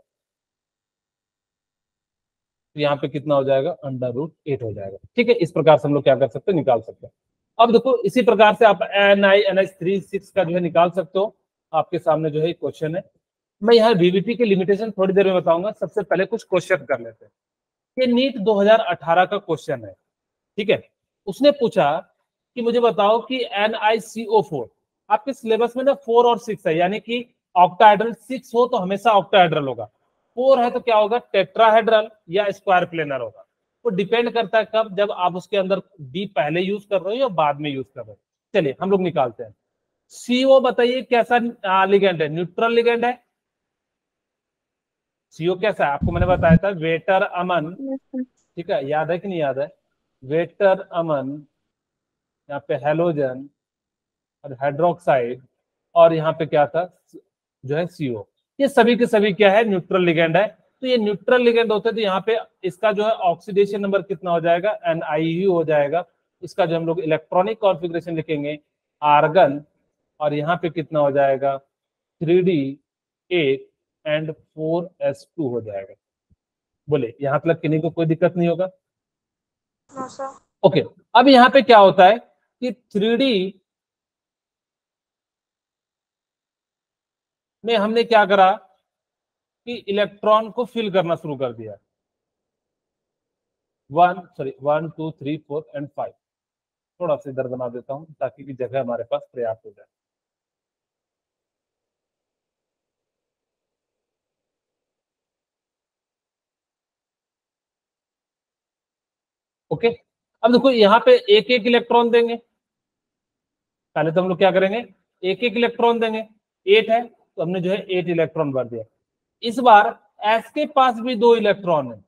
तो यहाँ पे कितना हो जाएगा, √8 हो जाएगा। ठीक है, इस प्रकार से हम लोग क्या कर सकते हैं, निकाल सकते हैं। अब देखो इसी प्रकार से आप NiNH3 6 का जो है निकाल सकते हो। आपके सामने जो है क्वेश्चन है, मैं यहाँ VVT की लिमिटेशन थोड़ी देर में बताऊंगा, सबसे पहले कुछ क्वेश्चन कर लेते हैं। ये नीट 2018 का क्वेश्चन है, ठीक है। उसने पूछा कि मुझे बताओ कि NiCO4, आपके सिलेबस में ना 4 और 6 है, यानी कि ऑक्टाहेड्रल 6 हो तो हमेशा ऑक्टाहेड्रल होगा, 4 है तो क्या होगा, टेट्राहेड्रल या स्क्वायर प्लेनर होगा। वो डिपेंड करता है कब, जब आप उसके अंदर डी पहले यूज कर रहे हो या बाद में यूज कर रहे हो। चलिए हम लोग निकालते हैं। CO बताइए कैसा लिगेंड है, न्यूट्रल लिगेंड है। CO कैसा है, आपको मैंने बताया था, वेटर अमन, ठीक है, याद है कि नहीं याद है, वेटर अमन, यहाँ पे हेलोजन और हाइड्रोक्साइड, और यहाँ पे क्या था जो है CO। ये सभी के सभी क्या है, न्यूट्रल लिगेंड है। तो ये न्यूट्रल लिगेंड होते हैं, तो यहाँ पे इसका जो है ऑक्सीडेशन नंबर कितना हो जाएगा, NiU हो जाएगा। इसका जो हम लोग इलेक्ट्रॉनिक कॉन्फ़िगरेशन लिखेंगे, आर्गन, और यहाँ पे कितना हो जाएगा, 3D8 एंड 4s2 हो जाएगा। बोले यहाँ तक किन्हीं को कोई दिक्कत नहीं होगा? No sir. ओके। अब यहाँ पे क्या होता है कि 3D में हमने क्या करा कि इलेक्ट्रॉन को फिल करना शुरू कर दिया, 1 2 3 4 एंड 5। थोड़ा सा इधर बना देता हूं ताकि की जगह हमारे पास पर्याप्त हो जाए। ओके। अब देखो यहाँ पे एक एक इलेक्ट्रॉन देंगे, पहले तो हम लोग क्या करेंगे, एक एक इलेक्ट्रॉन देंगे। 8 है तो हमने जो है 8 इलेक्ट्रॉन भर दिया। इस बार S के पास भी 2 इलेक्ट्रॉन है,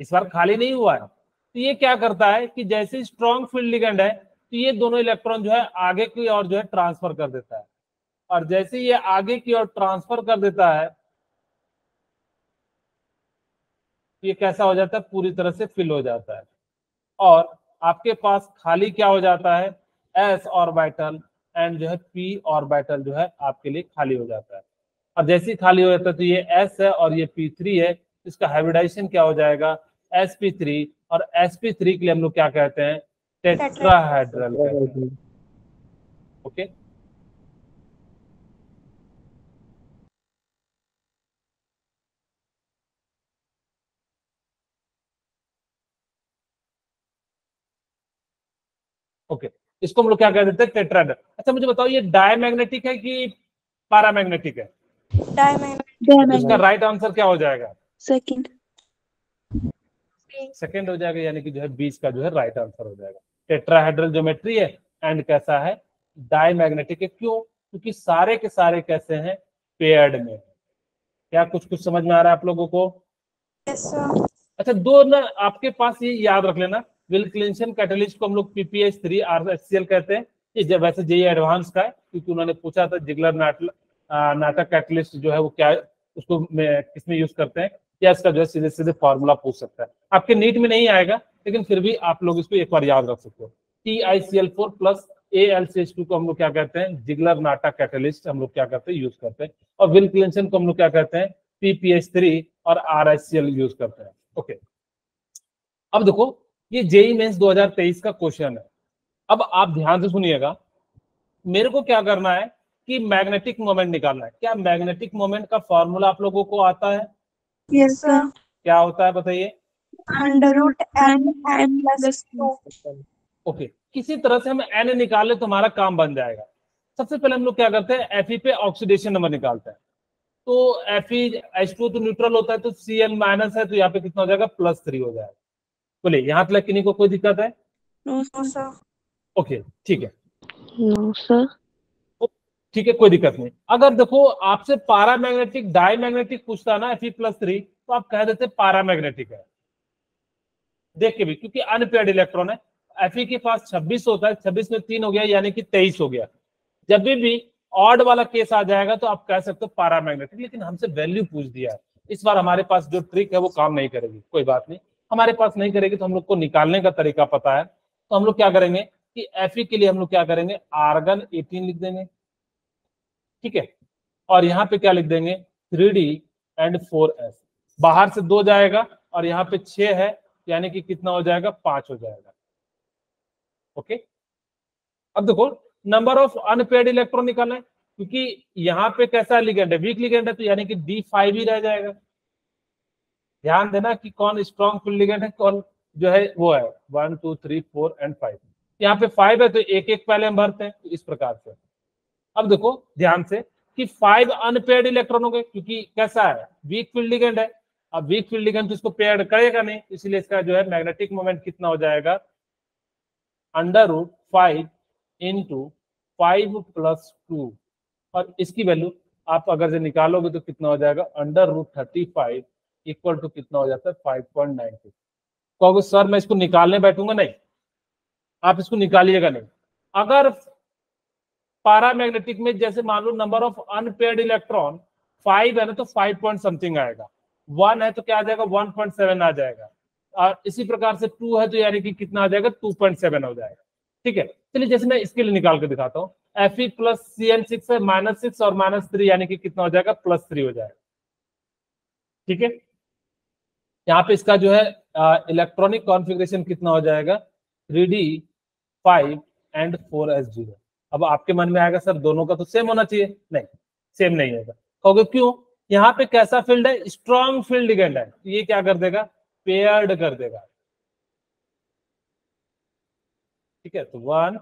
इस बार खाली नहीं हुआ है। तो ये क्या करता है कि जैसे स्ट्रॉन्ग फील्ड लिगेंड है तो ये दोनों इलेक्ट्रॉन जो है आगे की ओर जो है ट्रांसफर कर देता है, और जैसे ये आगे की ओर ट्रांसफर कर देता है ये कैसा हो जाता है, पूरी तरह से फिल हो जाता है, और आपके पास खाली क्या हो जाता है, S ऑर्बिटल एंड जो है P ऑर्बिटल जो है आपके लिए खाली हो जाता है। और जैसे ही खाली हो जाता है तो ये S है और ये P3 है, इसका हाइब्रिडाइजेशन क्या हो जाएगा, sp3, और sp3 के लिए हम लोग क्या कहते हैं, टेट्राहेड्रल कहते हैं। ओके। ओके, इसको हम लोग क्या कह देते हैं, टेट्राहेड्रल। अच्छा मुझे बताओ ये डायमैग्नेटिक है कि पैरामैग्नेटिक है? डायमैग्नेटिक। इसका राइट आंसर क्या हो जाएगा, सेकंड। सेकंड हो जाएगा, यानी कि जो है 20 का जो है राइट आंसर हो जाएगा। टेट्राहेड्रल ज्योमेट्री है एंड कैसा है, डायमैग्नेटिक है। क्यों? क्योंकि सारे के सारे कैसे हैं, पेयर्ड में। क्या कुछ कुछ समझ में आ रहा है आप लोगों को? Yes sir. अच्छा, दो ना आपके पास ये याद रख लेना, विल्किंसन कैटलिस्ट को हम लोग PPH3 RHCl कहते हैं। ये जब वैसे JEE एडवांस का है, क्योंकि उन्होंने पूछा था जिगलर नाटक कैटलिस्ट जो है वो क्या उसको किसमें यूज करते हैं, या इसका जो है सीधे सीधे फॉर्मूला पूछ सकता है। आपके नीट में नहीं आएगा, लेकिन फिर भी आप लोग इसको एक बार याद रख सकते हो। TiCl4 प्लस AlCH2 को हम लोग क्या कहते हैं, जिगलर नाटा कैटलिस्ट हम लोग क्या करते हैं, यूज करते हैं। और विल्किंसन को हम लोग क्या कहते हैं, PPH3 और RiCl यूज करते हैं। ओके, अब देखो ये जेईई मेंस 2023 का क्वेश्चन है। अब आप ध्यान से सुनिएगा, मेरे को क्या करना है कि मैग्नेटिक मोमेंट निकालना है। क्या मैग्नेटिक मोमेंट का फॉर्मूला आप लोगों को आता है? Yes, sir. क्या होता है बताइए? √n+2. ओके, किसी तरह से हम एन निकाले तो हमारा काम बन जाएगा। सबसे पहले हम लोग क्या करते हैं, Fe पे ऑक्सीडेशन नंबर निकालते हैं। तो Fe H2 तो न्यूट्रल होता है, तो Cl माइनस है, तो यहाँ पे कितना हो जाएगा, +3 हो जाएगा। बोले यहाँ तक किन्हीं को कोई दिक्कत है? No, sir. ओके ठीक है, No, sir. ठीक है, कोई दिक्कत नहीं। अगर देखो आपसे पारामैग्नेटिक डायमैग्नेटिक पूछता ना Fe+3, तो आप कह देते पारामैग्नेटिक है, देख के भी, क्योंकि अनपेयर्ड इलेक्ट्रॉन है। Fe के पास 26 होता है, 26 में 3 हो गया, यानी कि 23 हो गया। जब भी ऑड वाला केस आ जाएगा तो आप कह सकते हो पारामैग्नेटिक, लेकिन हमसे वैल्यू पूछ दिया है। इस बार हमारे पास जो ट्रिक है वो काम नहीं करेगी, कोई बात नहीं, हमारे पास नहीं करेगी तो हम लोग को निकालने का तरीका पता है। तो हम लोग क्या करेंगे कि Fe के लिए हम लोग क्या करेंगे, आर्गन 18 लिख देंगे, ठीक है, और यहाँ पे क्या लिख देंगे, 3D एंड 4s। बाहर से 2 जाएगा और यहाँ पे 6 है, यानी कि कितना हो जाएगा, 5 हो जाएगा। ओके, अब देखो नंबर ऑफ अनपेयर्ड इलेक्ट्रॉन निकालना है, क्योंकि यहाँ पे कैसा लिगेंड है, वीक लिगेंड है, तो यानी कि D5 ही रह जाएगा। ध्यान देना कि कौन स्ट्रॉन्ग फील्ड लिगेंड है, कौन जो है वो है 1 2 3 4 एंड 5। यहाँ पे 5 है तो एक एक पहले हम भरते हैं, तो इस प्रकार से। अब देखो ध्यान से कि 5 अनपेयर्ड इलेक्ट्रॉन हो गए, क्योंकि कैसा है, वीक फील्ड लिगेंड है। अब वीक फील्ड लिगेंड तो इसको पेयर्ड करेगा नहीं, इसलिए इसका जो है मैग्नेटिक मोमेंट कितना हो जाएगा, √5 × 5 + 2। और इसकी वैल्यू आप अगर से निकालोगे तो कितना हो जाएगा, √35 इक्वल टू कितना हो जाता है, 5.92। कहोगे सर मैं इसको निकालने बैठूंगा, नहीं, आप इसको निकालिएगा नहीं। अगर पारामैग्नेटिक में जैसे मान लो नंबर ऑफ अनपेयर्ड इलेक्ट्रॉन 5 है ना, तो 5 पॉइंट समथिंग आएगा, 1 है तो क्या आ जाएगा, 1.7 आ जाएगा, और इसी प्रकार से 2 है तो यानी कि कितना आ जाएगा, 2.7 हो जाएगा। ठीक है, चलिए जैसे मैं इसके लिए निकाल के दिखाता हूँ। Fe + Cn6 है, -6 और -3 यानी कि कितना हो जाएगा, +3 हो जाएगा। ठीक है, यहाँ पे इसका जो है इलेक्ट्रॉनिक कॉन्फ़िगरेशन कितना हो जाएगा, 3D5 एंड 4s0। अब आपके मन में आएगा सर दोनों का तो सेम होना चाहिए, नहीं, सेम नहीं होगा। कहोगे क्यों, यहाँ पे कैसा फील्ड है, स्ट्रॉन्ग फील्ड लिगेंड है, तो ये क्या कर देगा, पेयर्ड कर देगा। ठीक है, तो 1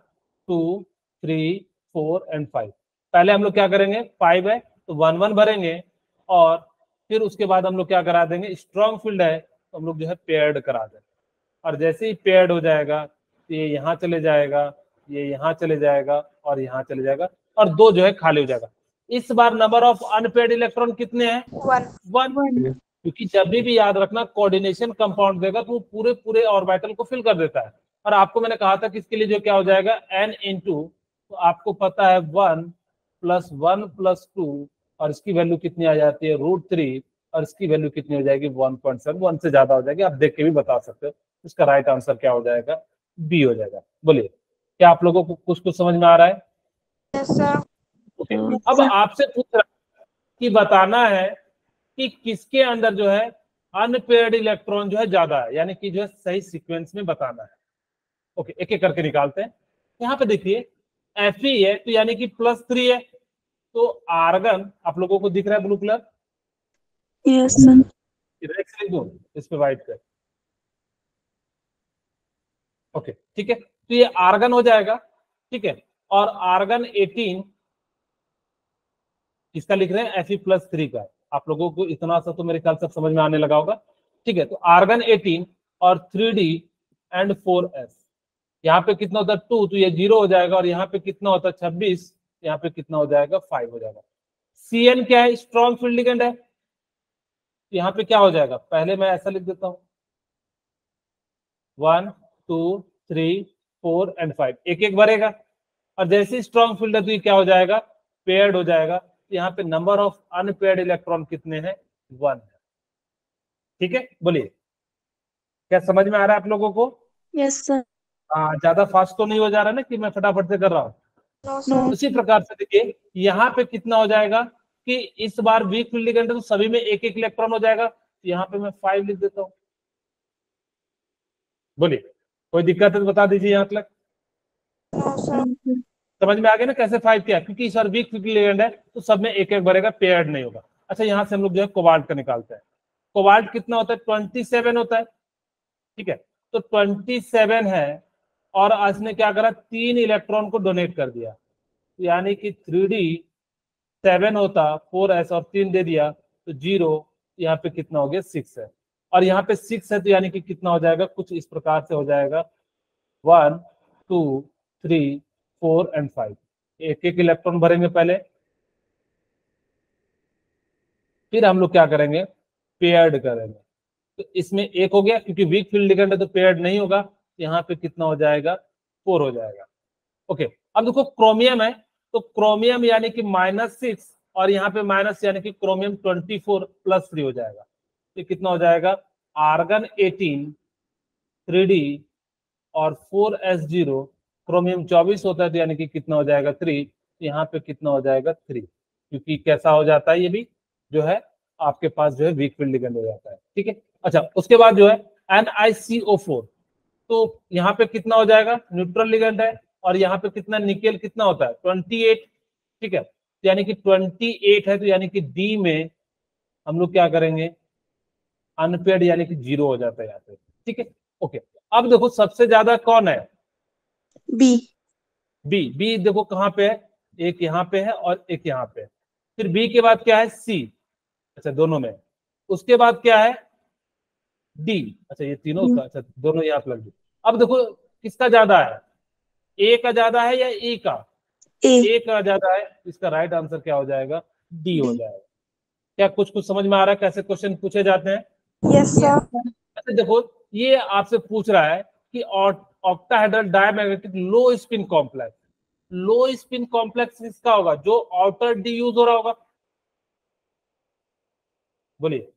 2 3 4 एंड 5। पहले हम लोग क्या करेंगे, 5 है तो 1 1 भरेंगे, और फिर उसके बाद हम लोग क्या करा देंगे, स्ट्रॉन्ग फील्ड है तो हम लोग जो है पेयर्ड करा देंगे। और जैसे ही पेयर्ड हो जाएगा तो ये यहाँ चले जाएगा, ये यहाँ चले जाएगा और यहाँ चले जाएगा, और 2 जो है खाली हो जाएगा। इस बार नंबर ऑफ अनपेयर्ड इलेक्ट्रॉन कितने हैं, 1। क्योंकि जब भी याद रखना कोऑर्डिनेशन कंपाउंड देगा तो वो पूरे पूरे ऑर्बिटल को फिल कर देता है। और आपको मैंने कहा था कि इसके लिए जो क्या हो जाएगा, n इंटू, तो आपको पता है 1 + 1 + 2, और इसकी वैल्यू कितनी आ जाती है, √3, और इसकी वैल्यू कितनी हो जाएगी, 1.7, 1 से ज्यादा हो जाएगी। आप देख के भी बता सकते हो। इसका राइट आंसर क्या हो जाएगा, बी हो जाएगा। बोलिए क्या आप लोगों को कुछ कुछ समझ में आ रहा है? Yes, sir. ओके, अब आपसे पूछ रहा कि बताना है कि किसके अंदर जो है अनपेयर्ड इलेक्ट्रॉन जो है ज्यादा है, यानी कि जो है सही सीक्वेंस में बताना है। ओके, एक एक करके निकालते हैं। यहाँ पे देखिए Fe है तो यानी कि +3 है, तो आर्गन आप लोगों को दिख रहा है ब्लू कलर, Yes, sir. लिख दो इस पे व्हाइट पे। ओके ठीक है, तो ये आर्गन हो जाएगा। ठीक है, और आर्गन 18 इसका लिख रहे हैं Fe+3 का। आप लोगों को इतना सा तो मेरे ख्याल से समझ में आने लगा होगा। ठीक है, तो आर्गन 18 और 3D एंड 4s, यहाँ पे कितना होता है 2, तो ये 0 हो जाएगा, और यहाँ पे कितना होता है 26, यहाँ पे कितना हो जाएगा 5 हो जाएगा। Cn क्या है, स्ट्रॉन्ग फील्ड लिगेंड है, यहाँ पे क्या हो जाएगा, पहले मैं ऐसा लिख देता हूँ 1 2 3 4 एंड 5, एक एक भरेगा, और जैसे स्ट्रॉन्ग फील्ड है तो ये क्या हो जाएगा, पेयर्ड हो जाएगा। यहाँ पे नंबर ऑफ अनपेयर्ड इलेक्ट्रॉन कितने हैं, 1 है। ठीक है, बोलिए क्या समझ में आ रहा है आप लोगों को? Yes, sir. हाँ, ज्यादा फास्ट तो नहीं हो जा रहा ना कि मैं फटाफट से कर रहा हूँ? No. उसी प्रकार से देखिए यहाँ पे कितना हो जाएगा कि इस बार वीक फील्ड लिगेंड है तो सभी में एक एक इलेक्ट्रॉन हो जाएगा, तो यहाँ पे मैं 5 लिख देता हूँ। बोलिए कोई दिक्कत है तो बता दीजिए यहाँ तक। No, sir. समझ में आ गया ना कैसे 5 किया? क्योंकि इस बार वीक फील्ड लिगेंड है तो सब में एक एक भरेगा, पेयर्ड नहीं होगा। अच्छा, यहाँ से हम लोग जो है कोबाल्ट का निकालते हैं। कोबाल्ट कितना होता है? 27 होता है, ठीक है। तो 27 है और आज ने क्या करा, 3 इलेक्ट्रॉन को डोनेट कर दिया, यानी कि 3d7 होता 4s और 3 दे दिया तो 0, यहाँ पे कितना हो गया 6 है, और यहाँ पे 6 है तो यानी कि कितना हो जाएगा, कुछ इस प्रकार से हो जाएगा 1 2 3 4 एंड 5। एक एक इलेक्ट्रॉन भरेंगे पहले, फिर हम लोग क्या करेंगे, पेयर्ड करेंगे। तो इसमें एक हो गया, क्योंकि वीक फील्ड लिगेंड है तो पेयर्ड नहीं होगा, यहाँ पे कितना हो जाएगा 4 हो जाएगा। ओके, अब देखो क्रोमियम है तो क्रोमियम यानी कि -6 और यहाँ पे माइनस यानी कि क्रोमियम 24 + 3 हो जाएगा, तो कितना हो जाएगा, आर्गन 18 3d और 4s0, क्रोमियम 24 होता है तो यानी कि कितना हो जाएगा 3, यहाँ पे कितना हो जाएगा 3, क्योंकि कैसा हो जाता है ये भी जो है आपके पास जो है वीक फील्ड लिगेंड हो जाता है, ठीक है। अच्छा, उसके बाद जो है NiCO4, तो यहाँ पे कितना हो जाएगा, न्यूट्रल लिगेंड है और यहाँ पे कितना निकेल कितना होता है 28, ठीक है। तो यानी कि 28 है तो यानी कि डी में हम लोग क्या करेंगे, अनपेड यानी कि 0 हो जाता है यहाँ पे, ठीक है। ओके, अब देखो सबसे ज्यादा कौन है, B. बी देखो कहाँ पे है, एक यहाँ पे है और एक यहाँ पे है। फिर बी के बाद क्या है, सी, अच्छा दोनों में। उसके बाद क्या है, डी, अच्छा ये तीनों का, अच्छा दोनों यहाँ पे लग गए। अब देखो किसका ज्यादा है, ए का ज्यादा है या ई का, A. ए का ज्यादा है, इसका राइट आंसर क्या हो जाएगा, डी हो D. जाएगा। क्या कुछ कुछ समझ में आ रहा है कैसे क्वेश्चन पूछे जाते हैं? Yes, sir. अच्छा देखो, ये आपसे पूछ रहा है कि ऑक्टाहेड्रल डायमैग्नेटिक लो स्पिन कॉम्प्लेक्स, लो स्पिन कॉम्प्लेक्स किसका होगा, जो आउटर डी यूज हो रहा होगा। बोलिए,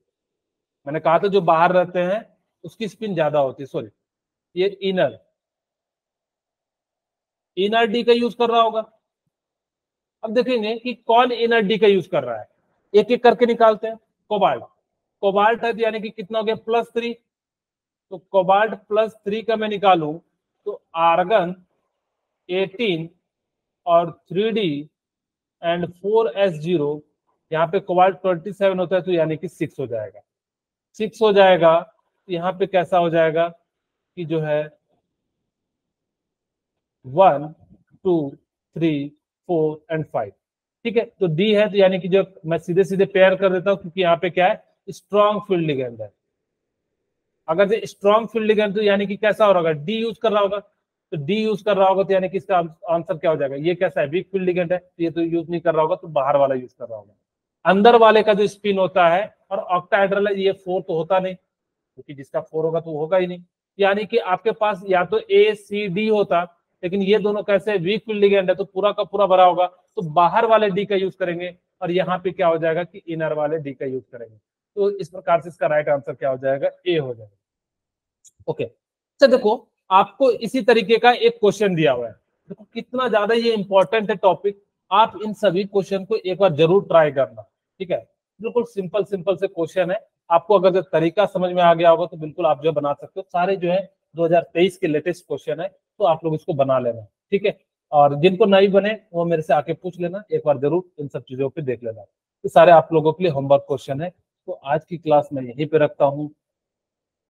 मैंने कहा था जो बाहर रहते हैं उसकी स्पिन ज्यादा होती है, सॉरी ये इनर डी का यूज कर रहा होगा। अब देखेंगे कि कौन इनर डी का यूज कर रहा है, एक एक करके निकालते हैं। कोबाल्ट, कोबाल्ट है तो यानी कि कितना हो गया +3, तो कोबाल्ट +3 का मैं निकालूं तो आर्गन 18 और 3d एंड 4s0, यहाँ पे कोबाल्ट 27 होता है तो यानी कि 6 हो जाएगा, 6 हो जाएगा। तो यहाँ पे कैसा हो जाएगा कि जो है 1 2 3 4 एंड 5, ठीक है। तो डी है तो यानी कि जो मैं सीधे सीधे पेयर कर देता हूँ, क्योंकि यहाँ पे क्या है, स्ट्रॉन्ग फील्ड लिगेंड है। अगर से स्ट्रॉन्ग फील्ड लिगेंड तो यानी कि कैसा हो रहा होगा, डी यूज कर रहा होगा, तो डी यूज कर रहा होगा तो यानी कि इसका आंसर क्या हो जाएगा, ये कैसा है, वीक फील्ड लिगेंड है तो ये तो यूज नहीं कर रहा होगा, तो बाहर वाला यूज कर रहा होगा। अंदर वाले का जो स्पिन होता है और ऑक्टाहेड्रल है, ये 4 तो होता नहीं, क्योंकि जिसका 4 होगा तो वो होगा ही नहीं, यानी कि आपके पास या तो ए सी डी होता, लेकिन ये दोनों कैसे वीक फील्ड लिगेंड है तो पूरा का पूरा भरा होगा, तो बाहर वाले डी का यूज करेंगे और यहाँ पे क्या हो जाएगा कि इनर वाले डी का यूज करेंगे। तो इस प्रकार से इसका राइट आंसर क्या हो जाएगा, ए हो जाएगा। ओके, तो देखो आपको इसी तरीके का एक क्वेश्चन दिया हुआ है, देखो कितना ज्यादा ये इंपॉर्टेंट है टॉपिक, आप इन सभी क्वेश्चन को एक बार जरूर ट्राई करना, ठीक है। बिल्कुल सिंपल सिंपल से क्वेश्चन है, आपको अगर जो तरीका समझ में आ गया होगा तो बिल्कुल आप जो बना सकते हो, सारे जो है 2023 के लेटेस्ट क्वेश्चन है, तो आप लोग इसको बना लेना, ठीक है। और जिनको नहीं बने वो मेरे से आके पूछ लेना, एक बार जरूर इन सब चीजों पे देख लेना। ये सारे आप लोगों के लिए होमवर्क क्वेश्चन है। तो आज की क्लास में यहीं पे रखता हूँ।